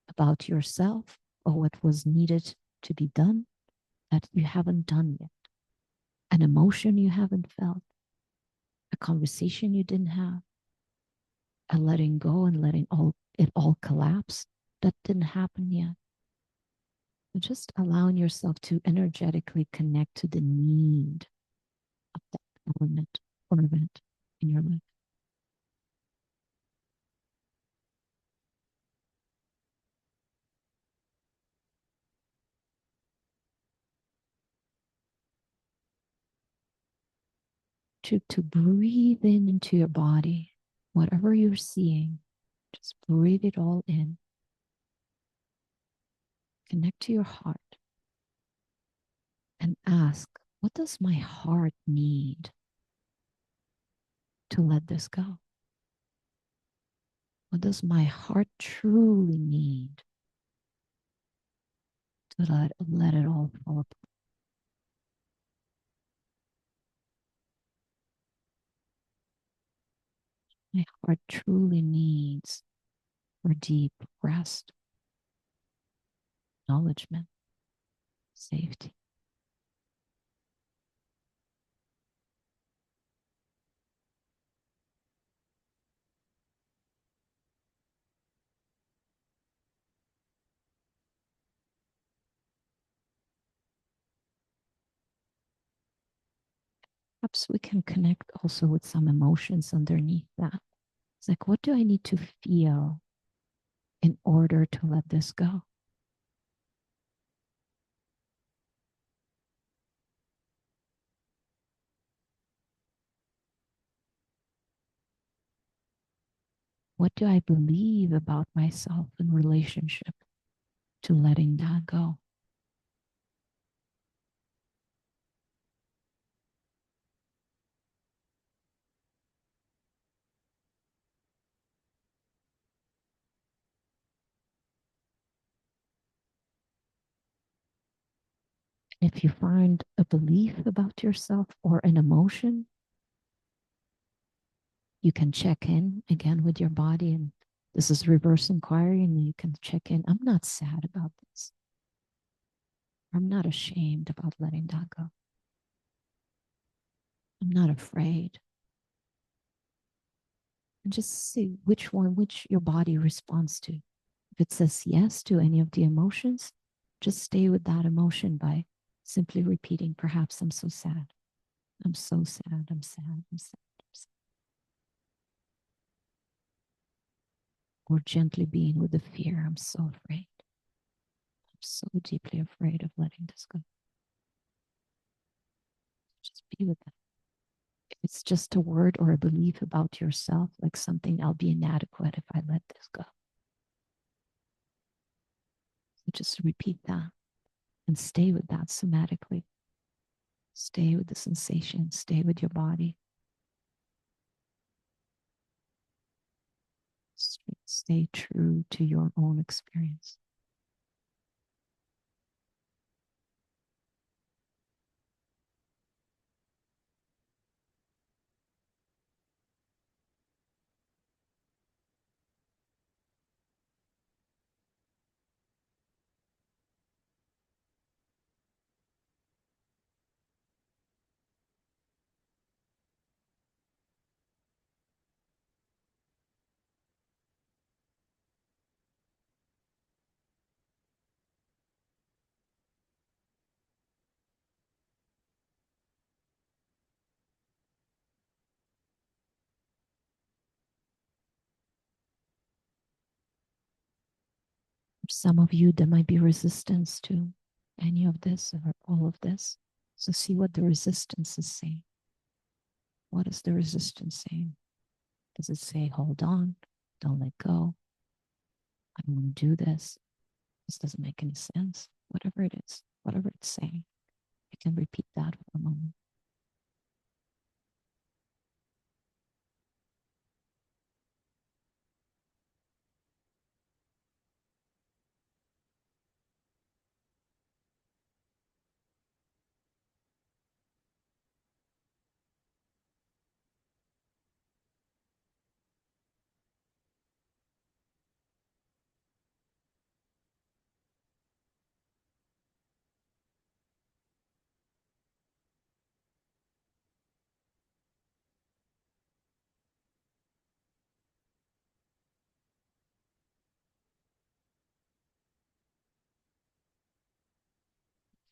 about yourself or what was needed to be done that you haven't done yet? An emotion you haven't felt, a conversation you didn't have, a letting go and letting it all collapse that didn't happen yet. So just allowing yourself to energetically connect to the need of that element or event in your life. To breathe in into your body, whatever you're seeing, just breathe it all in. Connect to your heart and ask, what does my heart need to let this go? What does my heart truly need to let it all fall apart? My heart truly needs for deep rest, acknowledgement, safety. Perhaps we can connect also with some emotions underneath that. It's like, what do I need to feel in order to let this go? What do I believe about myself in relationship to letting that go? If you find a belief about yourself or an emotion, you can check in again with your body. And this is reverse inquiry. And you can check in. I'm not sad about this. I'm not ashamed about letting that go. I'm not afraid. And just see which your body responds to. If it says yes to any of the emotions, just stay with that emotion by simply repeating, perhaps, I'm so sad. I'm so sad. I'm sad. I'm sad. I'm sad. Or gently being with the fear. I'm so afraid. I'm so deeply afraid of letting this go. Just be with that. If it's just a word or a belief about yourself, like something, I'll be inadequate if I let this go. So just repeat that and stay with that somatically. Stay with the sensation. Stay with your body. Stay true to your own experience. For some of you, there might be resistance to any of this or all of this. So see what the resistance is saying. What is the resistance saying? Does it say, hold on, don't let go? I don't want to do this. This doesn't make any sense. Whatever it is, whatever it's saying, you can repeat that for a moment.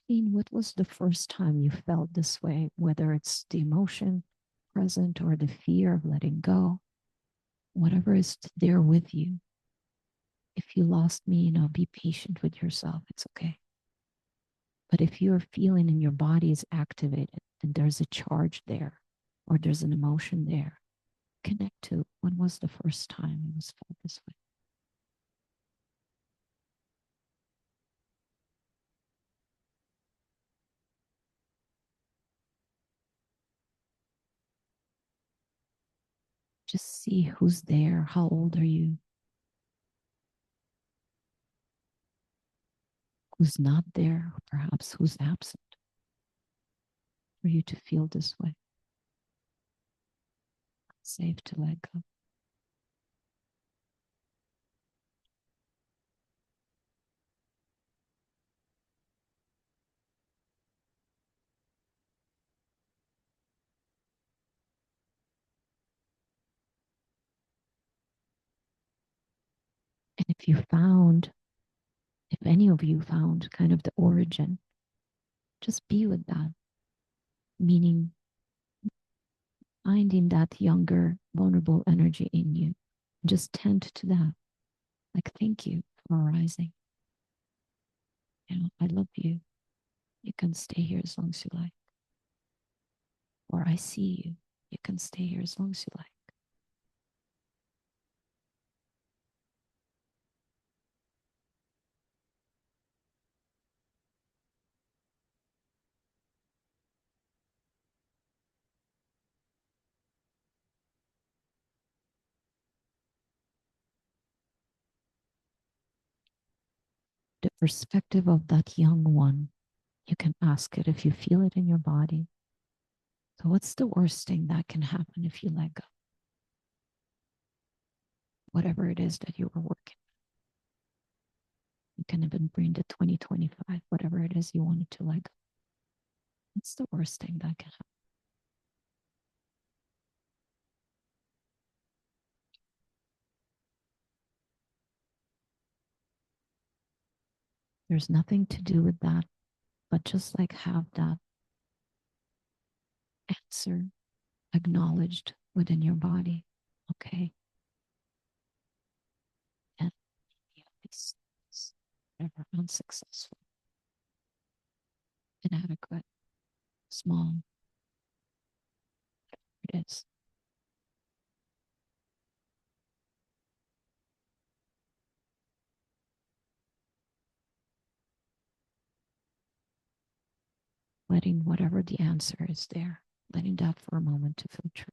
Christine, what was the first time you felt this way, whether it's the emotion present or the fear of letting go, whatever is there with you? If you lost me, be patient with yourself. It's okay. But if you're feeling and your body is activated and there's a charge there or there's an emotion there, connect to when was the first time it was felt this way. Just see who's there. How old are you? Who's not there? Perhaps who's absent for you to feel this way. Safe to let go. And if any of you found kind of the origin, just be with that, meaning finding that younger, vulnerable energy in you. Just tend to that. Like, thank you for arising. I love you. You can stay here as long as you like. Or I see you. You can stay here as long as you like. The perspective of that young one, you can ask it if you feel it in your body. So, what's the worst thing that can happen if you let go? Whatever it is that you were working. You can even bring the 2025, whatever it is you wanted to let go. What's the worst thing that can happen? There's nothing to do with that, but just like have that answer acknowledged within your body. Okay. And you have these things, whatever, unsuccessful, inadequate, small, it is. Letting whatever the answer is there, letting that for a moment to filter.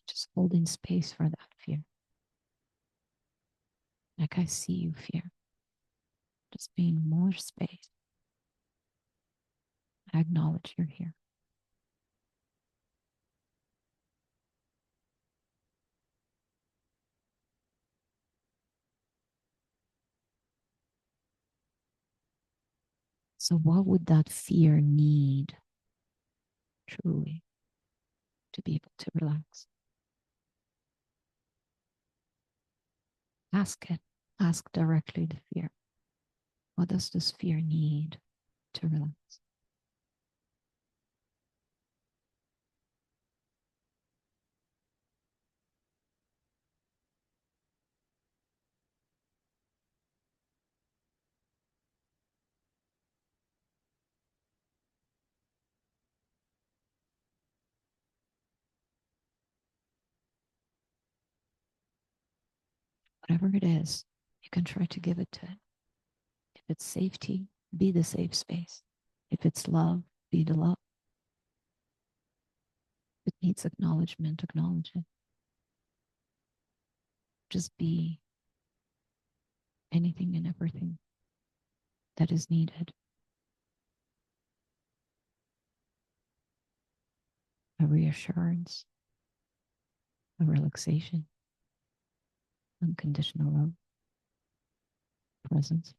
Just holding space for that fear. Like, I see you, fear. Just being more space. I acknowledge you're here. So, what would that fear need truly to be able to relax? Ask it. Ask directly the fear. What does this fear need to relax? Whatever it is, you can try to give it to it. If it's safety, be the safe space. If it's love, be the love. If it needs acknowledgement, acknowledge it. Just be anything and everything that is needed. A reassurance, a relaxation, unconditional love, presence.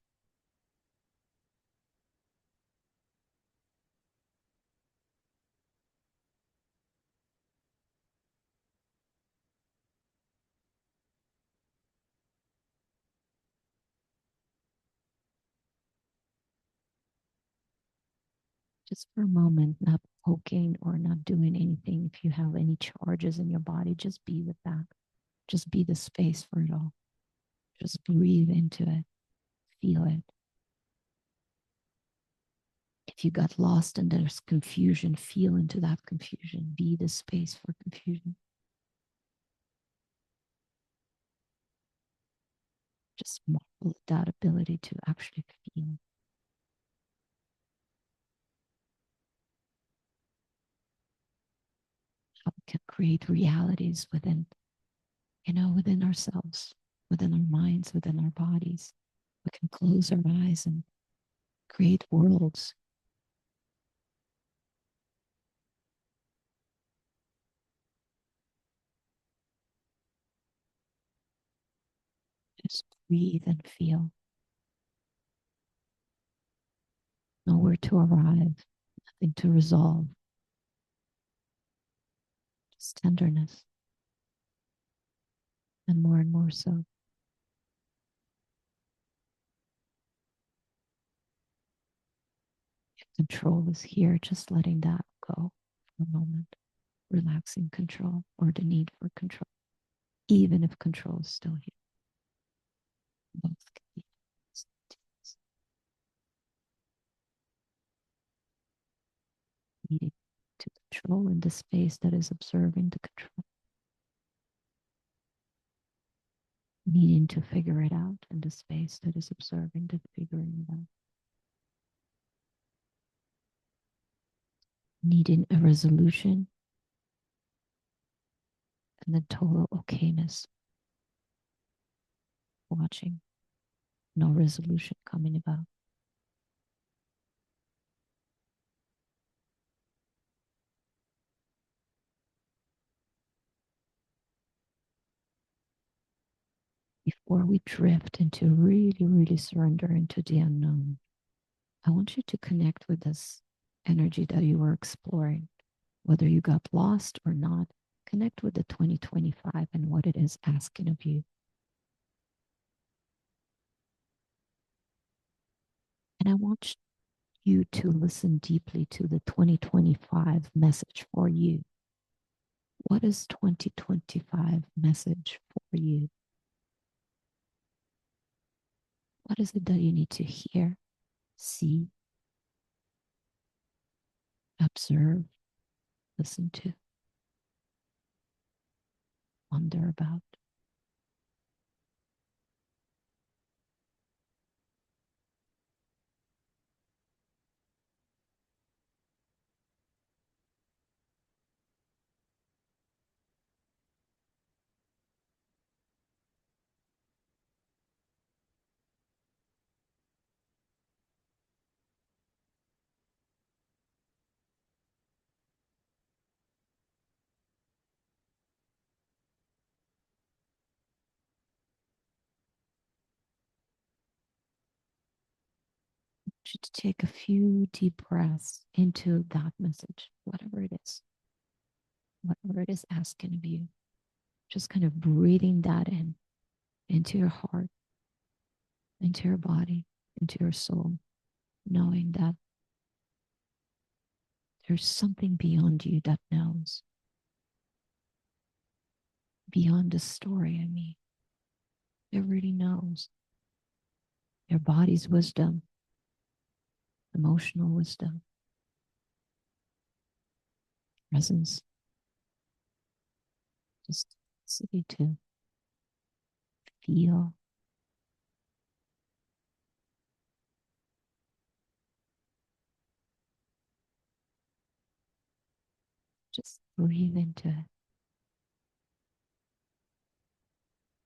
Just for a moment, not poking or not doing anything. If you have any charges in your body, just be with that. Just be the space for it all. Just breathe into it, feel it. If you got lost and there's confusion, feel into that confusion. Be the space for confusion. Just marvel at that ability to actually feel. How we can create realities within, within ourselves, within our minds, within our bodies. We can close our eyes and create worlds. Just breathe and feel. Nowhere to arrive, nothing to resolve. Just tenderness. And more so. If control is here, just letting that go for a moment. Relaxing control or the need for control, even if control is still here. Both can be simultaneous. Needing to control in the space that is observing the control. Needing to figure it out in the space that is observing the figuring it out. Needing a resolution and the total okayness. Watching. No resolution coming about. Before we drift into really surrender into the unknown, I want you to connect with this energy that you were exploring, whether you got lost or not. Connect with the 2025 and what it is asking of you. And I want you to listen deeply to the 2025 message for you. What is 2025 message for you? What is it that you need to hear, see, observe, listen to, wonder about? You to take a few deep breaths into that message, whatever it is asking of you. Just kind of breathing that in, into your heart, into your body, into your soul, knowing that there's something beyond you that knows. Beyond the story, I mean. It really knows. Your body's wisdom, emotional wisdom, presence, just capacity to feel. Just breathe into it,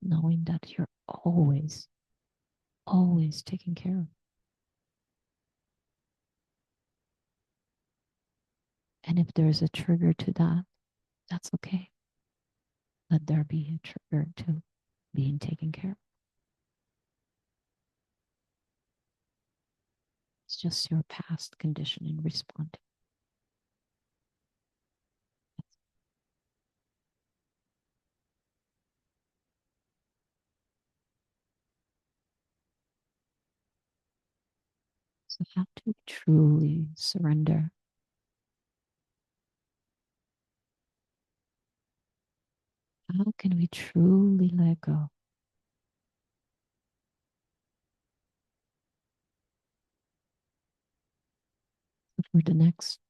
knowing that you're always taken care of. And if there's a trigger to that, that's okay. Let there be a trigger to being taken care of. It's just your past conditioning responding. So how do we truly surrender? How can we truly let go? For the next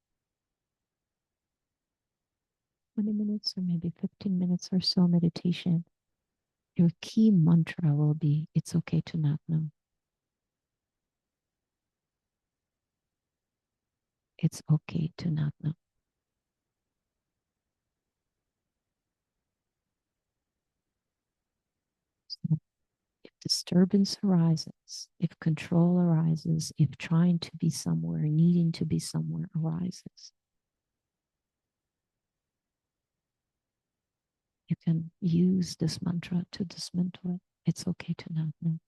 20 minutes or maybe 15 minutes or so meditation, your key mantra will be, it's okay to not know. It's okay to not know. So if disturbance arises, if control arises, if trying to be somewhere, needing to be somewhere arises, you can use this mantra to dismantle it. It's okay to not know.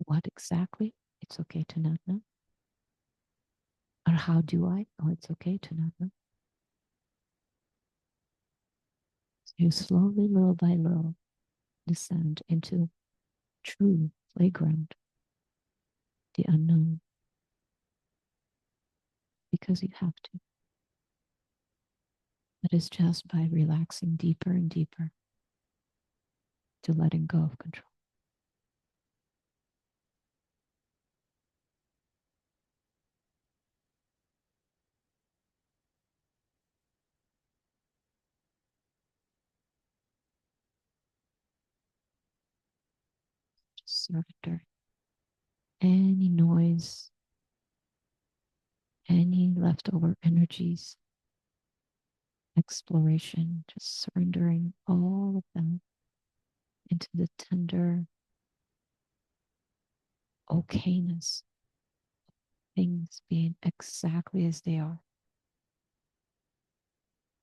What exactly? It's okay to not know. Or how do I? Oh, it's okay to not know. So you slowly, little by little, descend into true playground, the unknown, because you have to. But it's just by relaxing deeper and deeper to letting go of control. Just surrender any noise, any leftover energies, exploration, just surrendering all of them into the tender okayness, things being exactly as they are.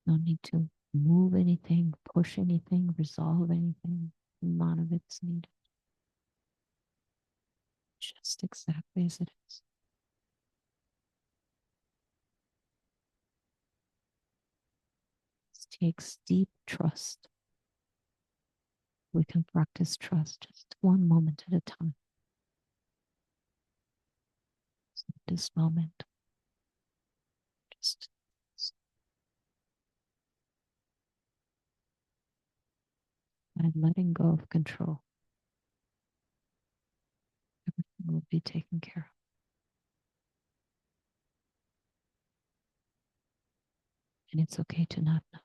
No need to move anything, push anything, resolve anything. None of it's needed. Just exactly as it is. It takes deep trust. We can practice trust just one moment at a time. So this moment, just by letting go of control, everything will be taken care of. And it's okay to not know.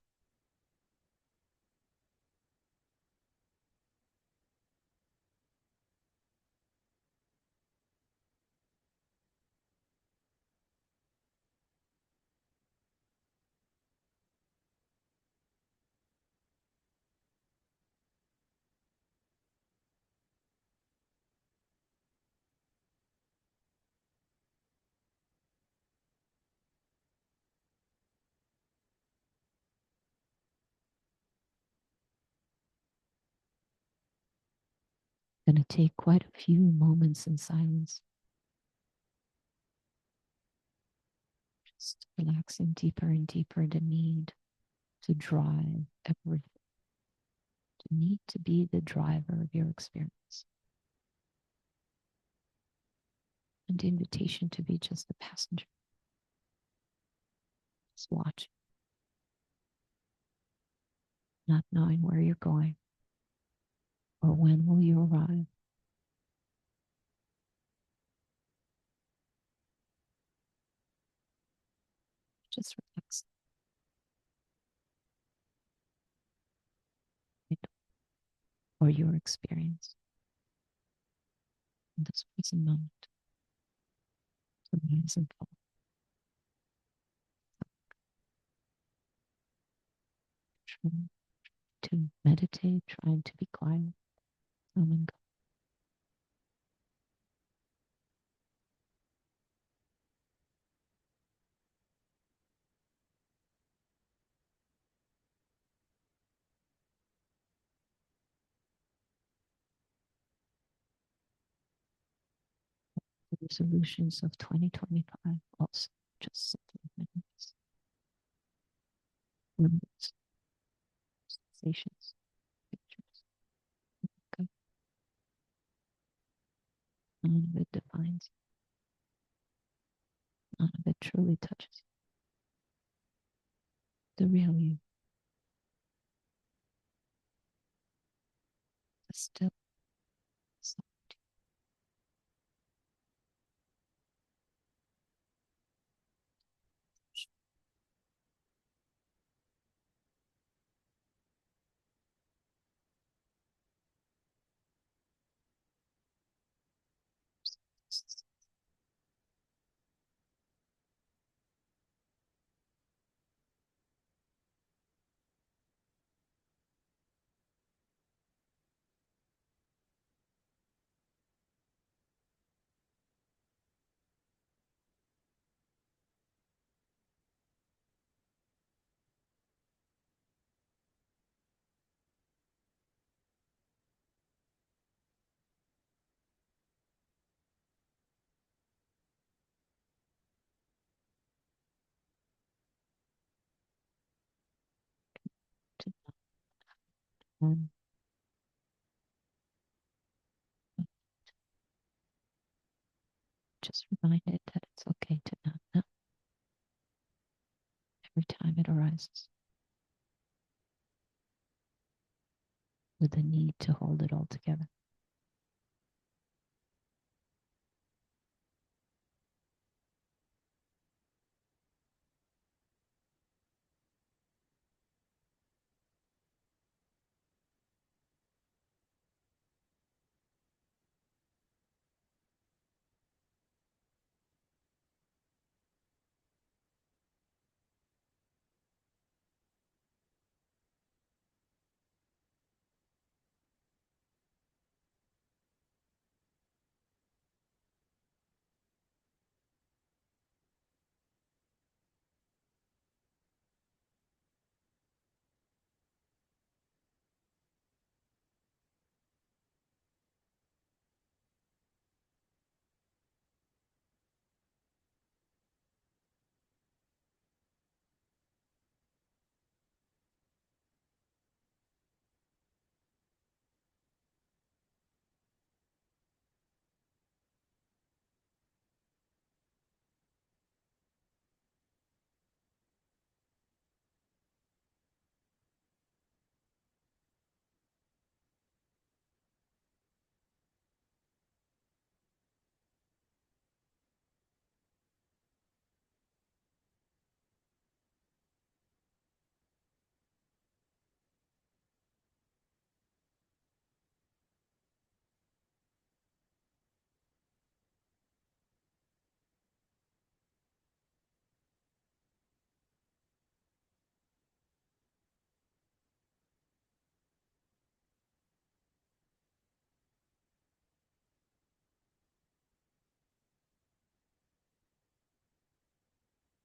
Going to take quite a few moments in silence, just relaxing deeper and deeper the need to drive everything, the need to be the driver of your experience, and the invitation to be just the passenger, just watching, not knowing where you're going or when will you arrive. Just relax or your experience in this present moment. To rise and fall. Trying to meditate, trying to be quiet, come and go. The resolutions of 2025 also just simply memories, words, sensations, pictures. None of it defines you. None of it truly touches you. The real you. The still soft. And just remind it that it's okay to not know every time it arises with the need to hold it all together.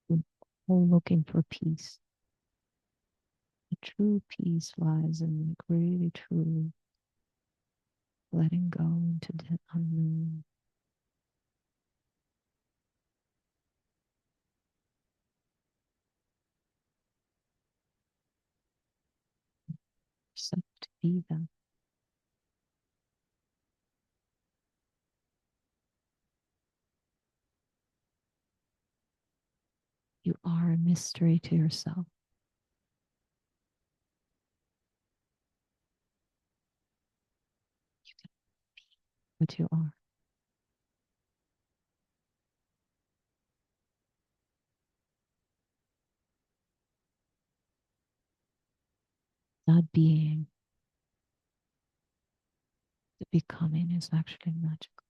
We're all looking for peace. The true peace lies in like really truly letting go into the unknown. Yourself to be them. You are a mystery to yourself. You can be what you are. Not being, the becoming is actually magical.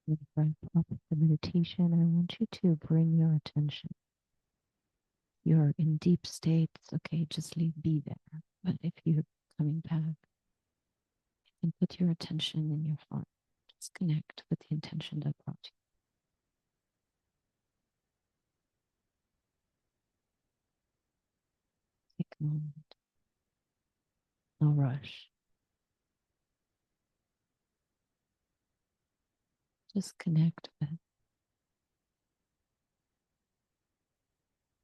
With the breath up the meditation, I want you to bring your attention. You're in deep states, okay, just be there. But if you're coming back, and put your attention in your heart. Just connect with the intention that brought you. Take a moment. No rush. Just connect with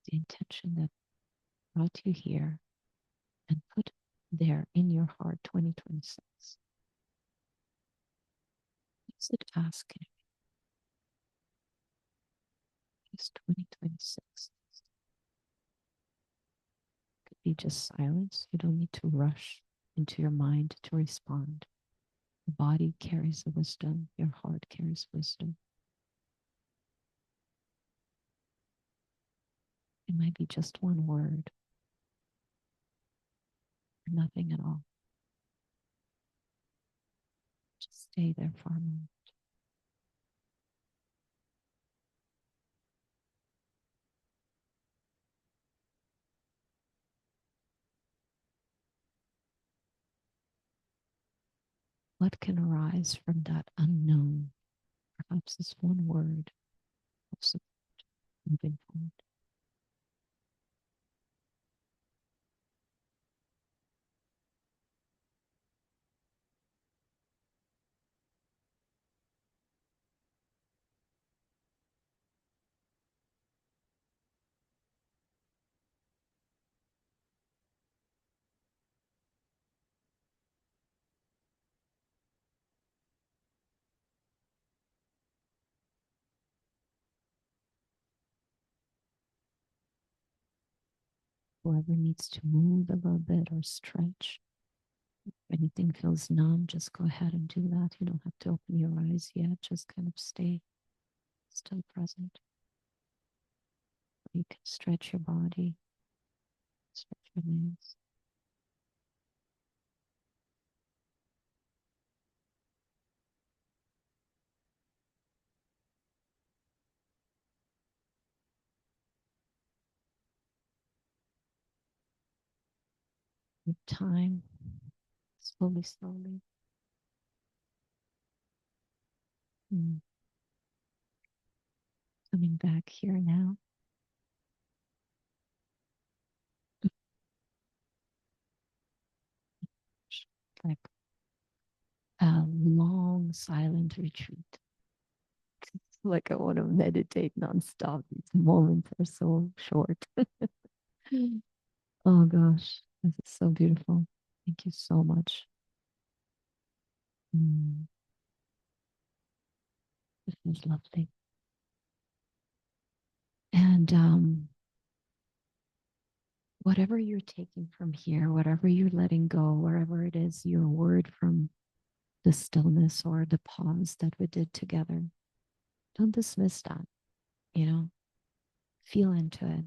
the intention that brought you here and put there in your heart 2026. Use it asking. Use 2026. Could be just silence. You don't need to rush into your mind to respond. The body carries the wisdom. Your heart carries wisdom. It might be just one word or nothing at all. Just stay there for a moment. What can arise from that unknown? Perhaps this one word of support moving forward. Whoever needs to move a little bit or stretch, if anything feels numb, just go ahead and do that. You don't have to open your eyes yet. Just kind of stay still present. You can stretch your body, stretch your legs. With time, slowly, slowly. Coming back here now. Like a long silent retreat. It's like I want to meditate nonstop. These moments are so short. Oh gosh, this is so beautiful. Thank you so much. This is lovely. And whatever you're taking from here, whatever you're letting go, wherever it is, your word from the stillness or the pause that we did together, don't dismiss that, feel into it,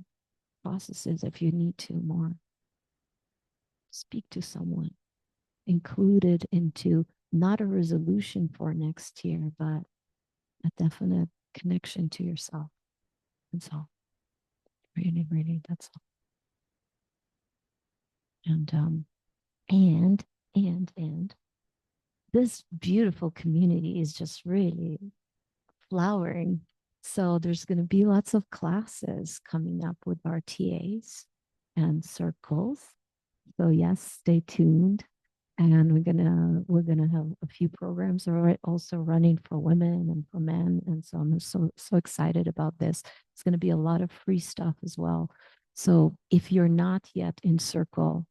process it if you need to more. Speak to someone, include it into not a resolution for next year, but a definite connection to yourself. That's all. Really, really, that's all. And this beautiful community is just really flowering. So there's going to be lots of classes coming up with our TAs and circles. So yes, stay tuned. And we're gonna have a few programs also running for women and for men. And so I'm so excited about this. It's going to be a lot of free stuff as well. So if you're not yet in Circle,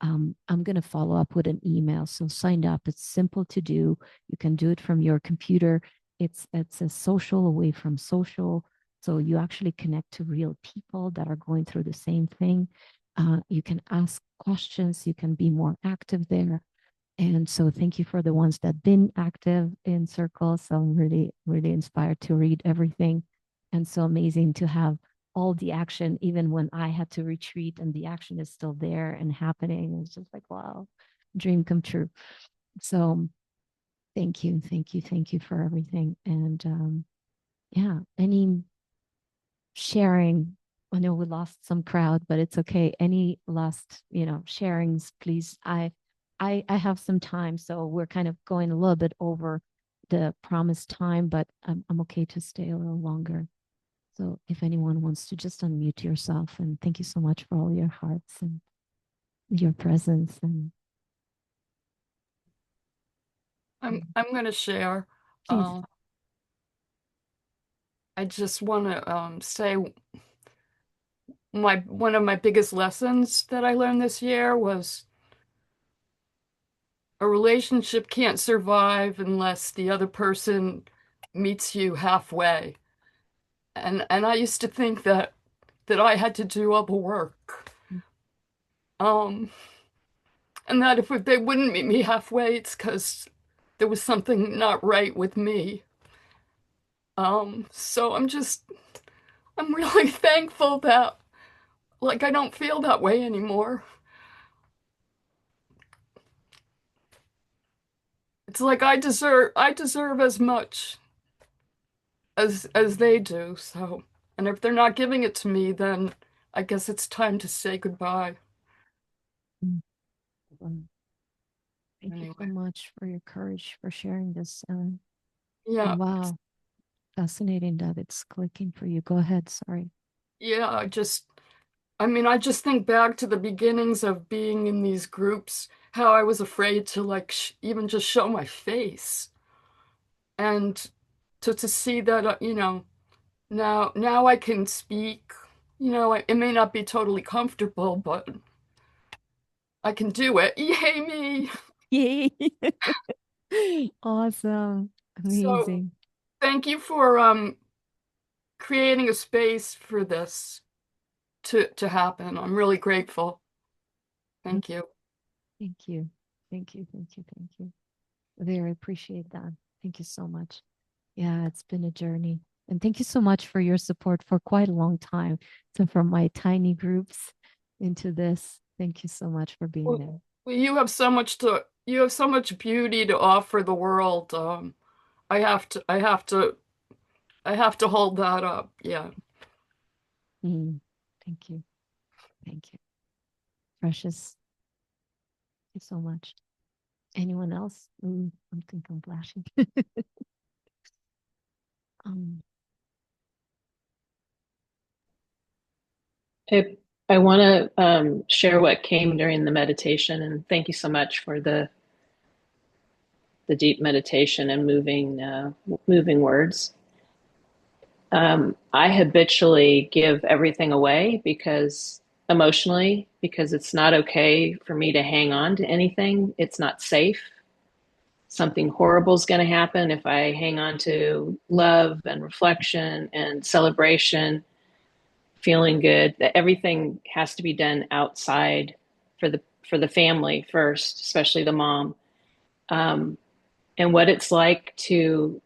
I'm going to follow up with an email. So sign up. It's simple to do. You can do it from your computer. It's a social away from social. So you actually connect to real people that are going through the same thing. You can ask questions. You can be more active there. And so thank you for the ones that have been active in Circle. So I'm really, really inspired to read everything. And so amazing to have all the action, even when I had to retreat and the action is still there and happening. It's just like, wow, dream come true. So Thank you. Thank you. Thank you for everything. And yeah, any sharing. I know we lost some crowd, but it's okay. Any last, sharings, please. I have some time, so we're kind of going a little bit over the promised time, but I'm okay to stay a little longer. So if anyone wants to just unmute yourself, and thank you so much for all your hearts and your presence. And I'm going to share. please. I just want to say one of my biggest lessons that I learned this year was a relationship can't survive unless the other person meets you halfway. And I used to think that I had to do all the work. And that if they wouldn't meet me halfway, it's because there was something not right with me. So I'm really thankful that like I don't feel that way anymore. It's like I deserve as much as they do. So, and if they're not giving it to me, then I guess it's time to say goodbye. Thank you so much for your courage for sharing this. Yeah. Wow. Fascinating that it's clicking for you. Go ahead. Sorry. Yeah, I just think back to the beginnings of being in these groups, how I was afraid to like even just show my face. And to see that, now I can speak, it may not be totally comfortable, but I can do it. Yay me. Yay. Awesome. So Amazing. thank you for creating a space for this to happen. I'm really grateful. Thank you. Thank you. Thank you. Thank you. Thank you. Very appreciate that. Thank you so much. Yeah, it's been a journey. And thank you so much for your support for quite a long time. So from my tiny groups into this, thank you so much for being there. Well, you have so much beauty to offer the world. I have to hold that up. Yeah. Thank you. Thank you. Precious. Thank you so much. Anyone else? I think I'm flashing. I want to share what came during the meditation, and thank you so much for the deep meditation and moving words. I habitually give everything away because emotionally, because it's not okay for me to hang on to anything. It's not safe. Something horrible is going to happen if I hang on to love and reflection and celebration, feeling good. That everything has to be done outside for the family first, especially the mom. And what it's like to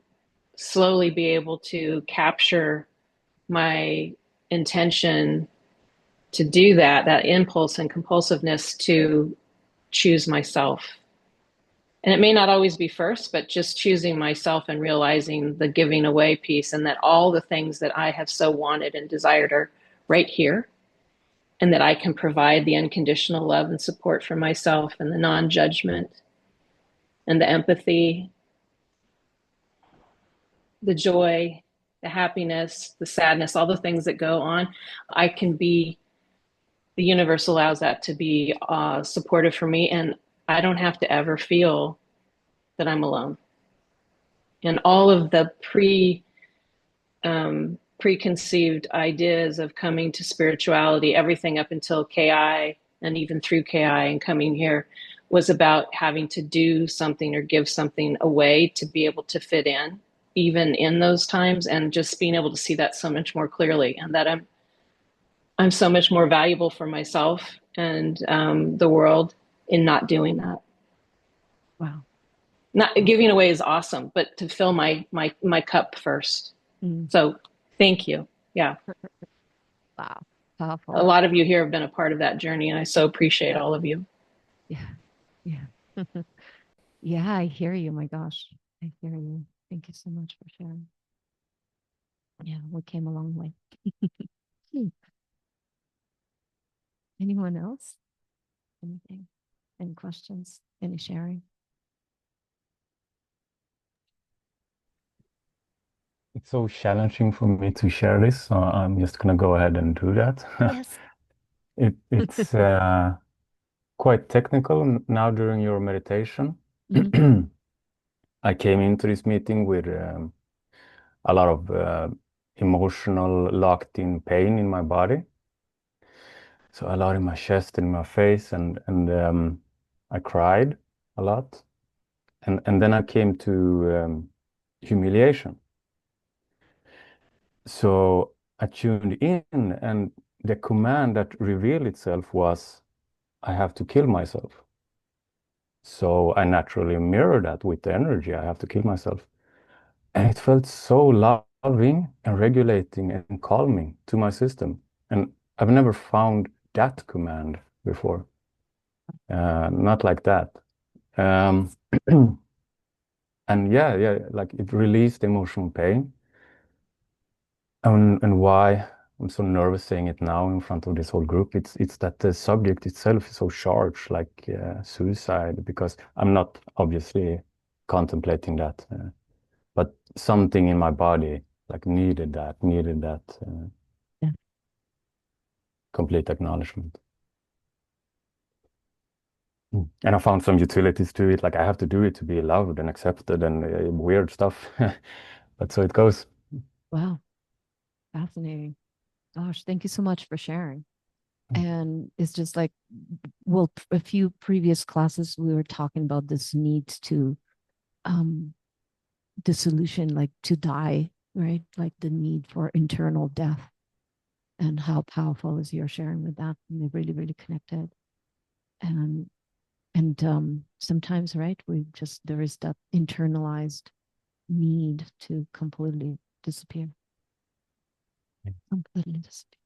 slowly be able to capture my intention to do that impulse and compulsiveness to choose myself. And it may not always be first, but just choosing myself and realizing the giving away piece, and that all the things that I have so wanted and desired are right here, and that I can provide the unconditional love and support for myself, and the non-judgment and the empathy, the joy, the happiness, the sadness, all the things that go on. The universe allows that to be supportive for me, and I don't have to ever feel that I'm alone. And all of the preconceived ideas of coming to spirituality, everything up until KI and even through KI and coming here, was about having to do something or give something away to be able to fit in, even in those times, and just being able to see that so much more clearly, and that I'm so much more valuable for myself and the world in not doing that. Wow. Not giving away is awesome, but to fill my cup first. So thank you. Yeah. Wow. Powerful. A lot of you here have been a part of that journey, and I so appreciate all of you. Yeah. Yeah. Yeah, I hear you. My gosh, I hear you. Thank you so much for sharing. Yeah, we came a long way. Anyone else? Anything? Any questions? Any sharing? It's so challenging for me to share this, so I'm just gonna go ahead and do that. Yes. It's quite technical now during your meditation. I came into this meeting with a lot of emotional locked in pain in my body. So a lot in my chest and my face, and I cried a lot. And then I came to humiliation. So I tuned in, and the command that revealed itself was, I have to kill myself. So I naturally mirror that with the energy, I have to kill myself. And it felt so loving and regulating and calming to my system. And I've never found that command before. Not like that. Um, and yeah, like it released emotional pain. And why I'm so nervous saying it now in front of this whole group, it's that the subject itself is so charged, like suicide, because I'm not obviously contemplating that, but something in my body like needed that Yeah. complete acknowledgement. And I found some utilities to it, like I have to do it to be loved and accepted and weird stuff. But so it goes. Wow. Fascinating. Gosh, thank you so much for sharing. And it's just like, well, a few previous classes we were talking about this need to dissolution, like to die, right? Like the need for internal death, and how powerful is your sharing with that. And they really, really connected. And sometimes, right, we just, there is that internalized need to completely disappear. Completely disappear.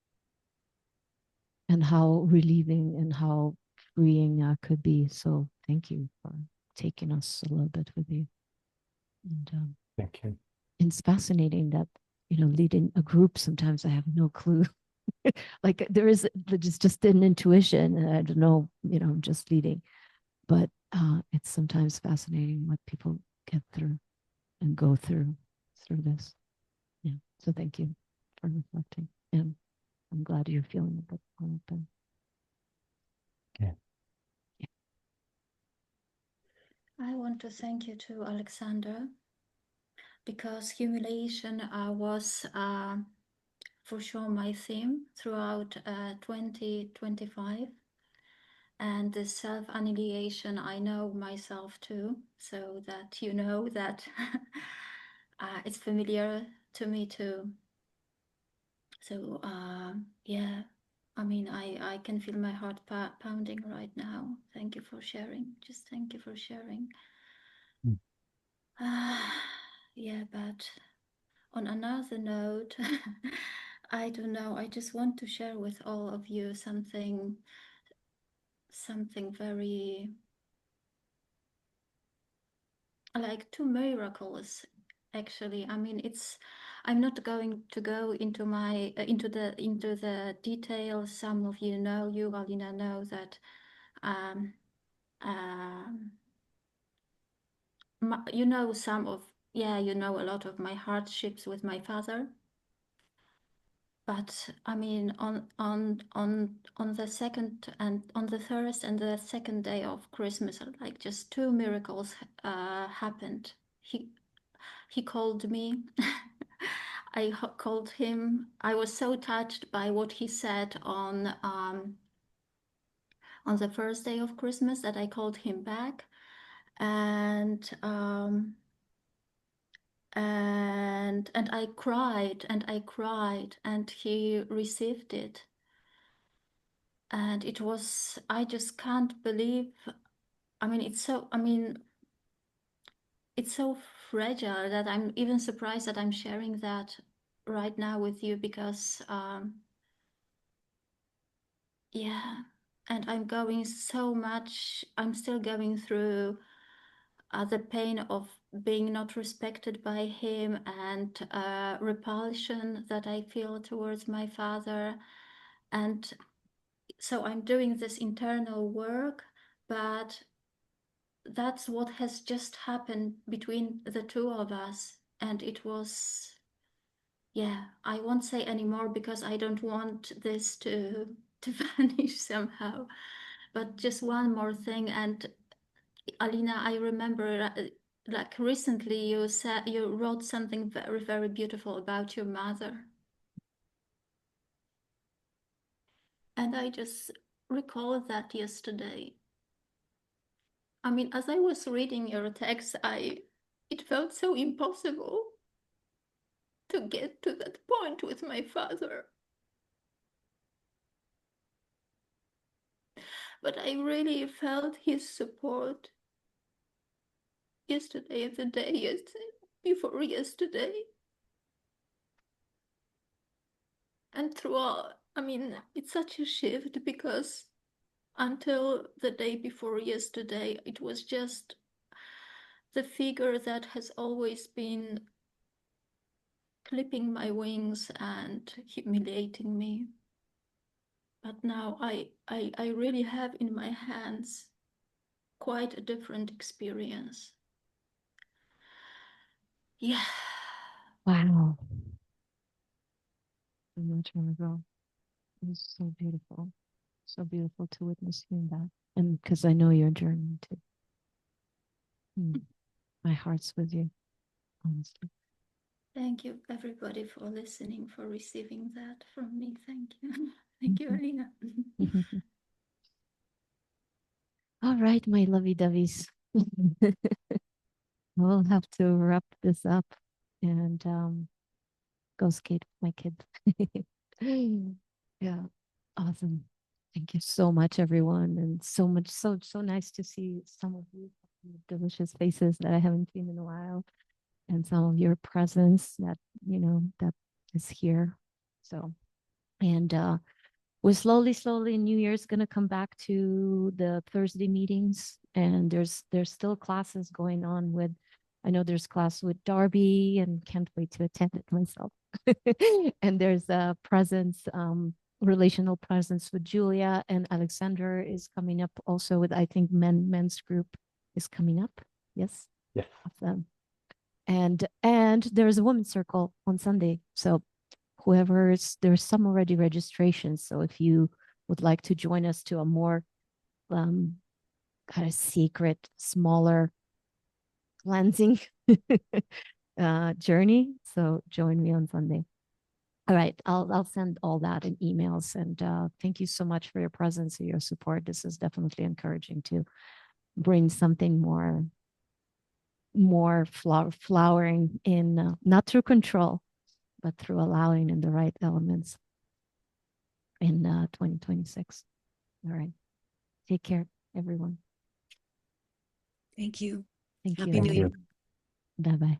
And how relieving and how freeing that could be. So thank you for taking us a little bit with you. And Thank you. it's fascinating that, you know, leading a group, sometimes I have no clue. Like there's just an intuition, and I don't know, you know, I'm just leading. But it's sometimes fascinating what people get through and go through this. Yeah. So thank you for reflecting. And I'm glad you're feeling a bit more open. Yeah. I want to thank you to Alexander, because humiliation was for sure my theme throughout 2025. And the self-annihilation, I know myself too, so that you know that it's familiar to me too. So yeah, I mean, I can feel my heart pounding right now. Thank you for sharing. Just thank you for sharing. Yeah, but on another note, I don't know, I just want to share with all of you something very, like, two miracles, actually. I mean, I'm not going to go into my into the details. Some of you know, you, Alina, know that um, you know you know a lot of my hardships with my father. But I mean, on the second and on the first and the second day of Christmas, like just two miracles happened. He called me. I called him. I was so touched by what he said on the first day of Christmas that I called him back, and I cried and I cried, and he received it. And it was, I just can't believe, I mean, it's so fragile that I'm even surprised that I'm sharing that right now with you, because yeah, and I'm still going through the pain of being not respected by him, and repulsion that I feel towards my father. And so I'm doing this internal work, but that's what has just happened between the two of us. And it was, yeah, I won't say anymore because I don't want this to vanish somehow. But just one more thing. And Alina, I remember like recently you said you wrote something very, very beautiful about your mother. And I just recalled that yesterday. I mean, as I was reading your text, it felt so impossible to get to that point with my father. But I really felt his support yesterday and the day before yesterday. And throughout, I mean, it's such a shift because until the day before yesterday, it was just the figure that has always been clipping my wings and humiliating me. But now I really have in my hands quite a different experience. Yeah. Wow. So much, Margot. It was so beautiful. So beautiful to witness hearing that. And because I know your journey too. My heart's with you, honestly. Thank you, everybody, for listening, for receiving that from me. Thank you. Thank you, Alina. All right, my lovey-doveys. We'll have to wrap this up and go skate with my kid. Yeah, awesome. Thank you so much, everyone. And so much, so nice to see some of you delicious faces that I haven't seen in a while, and some of your presence that, that is here. So, and we're slowly, New Year's gonna come back to the Thursday meetings, and there's still classes going on with, I know there's class with Darby, and can't wait to attend it myself. And there's a presence, relational presence with Julia, and Alexander is coming up also with, I think, men's group is coming up. Yes. Yes. Awesome. And there's a women's circle on Sunday. So there's some already registrations. So if you would like to join us to a more kind of secret, smaller cleansing journey, so join me on Sunday. All right, I'll send all that in emails, and thank you so much for your presence and your support. This is definitely encouraging to bring something more flowering in, not through control, but through allowing in the right elements in 2026. All right. Take care, everyone. Thank you. Thank Happy you. New Year. Bye-bye.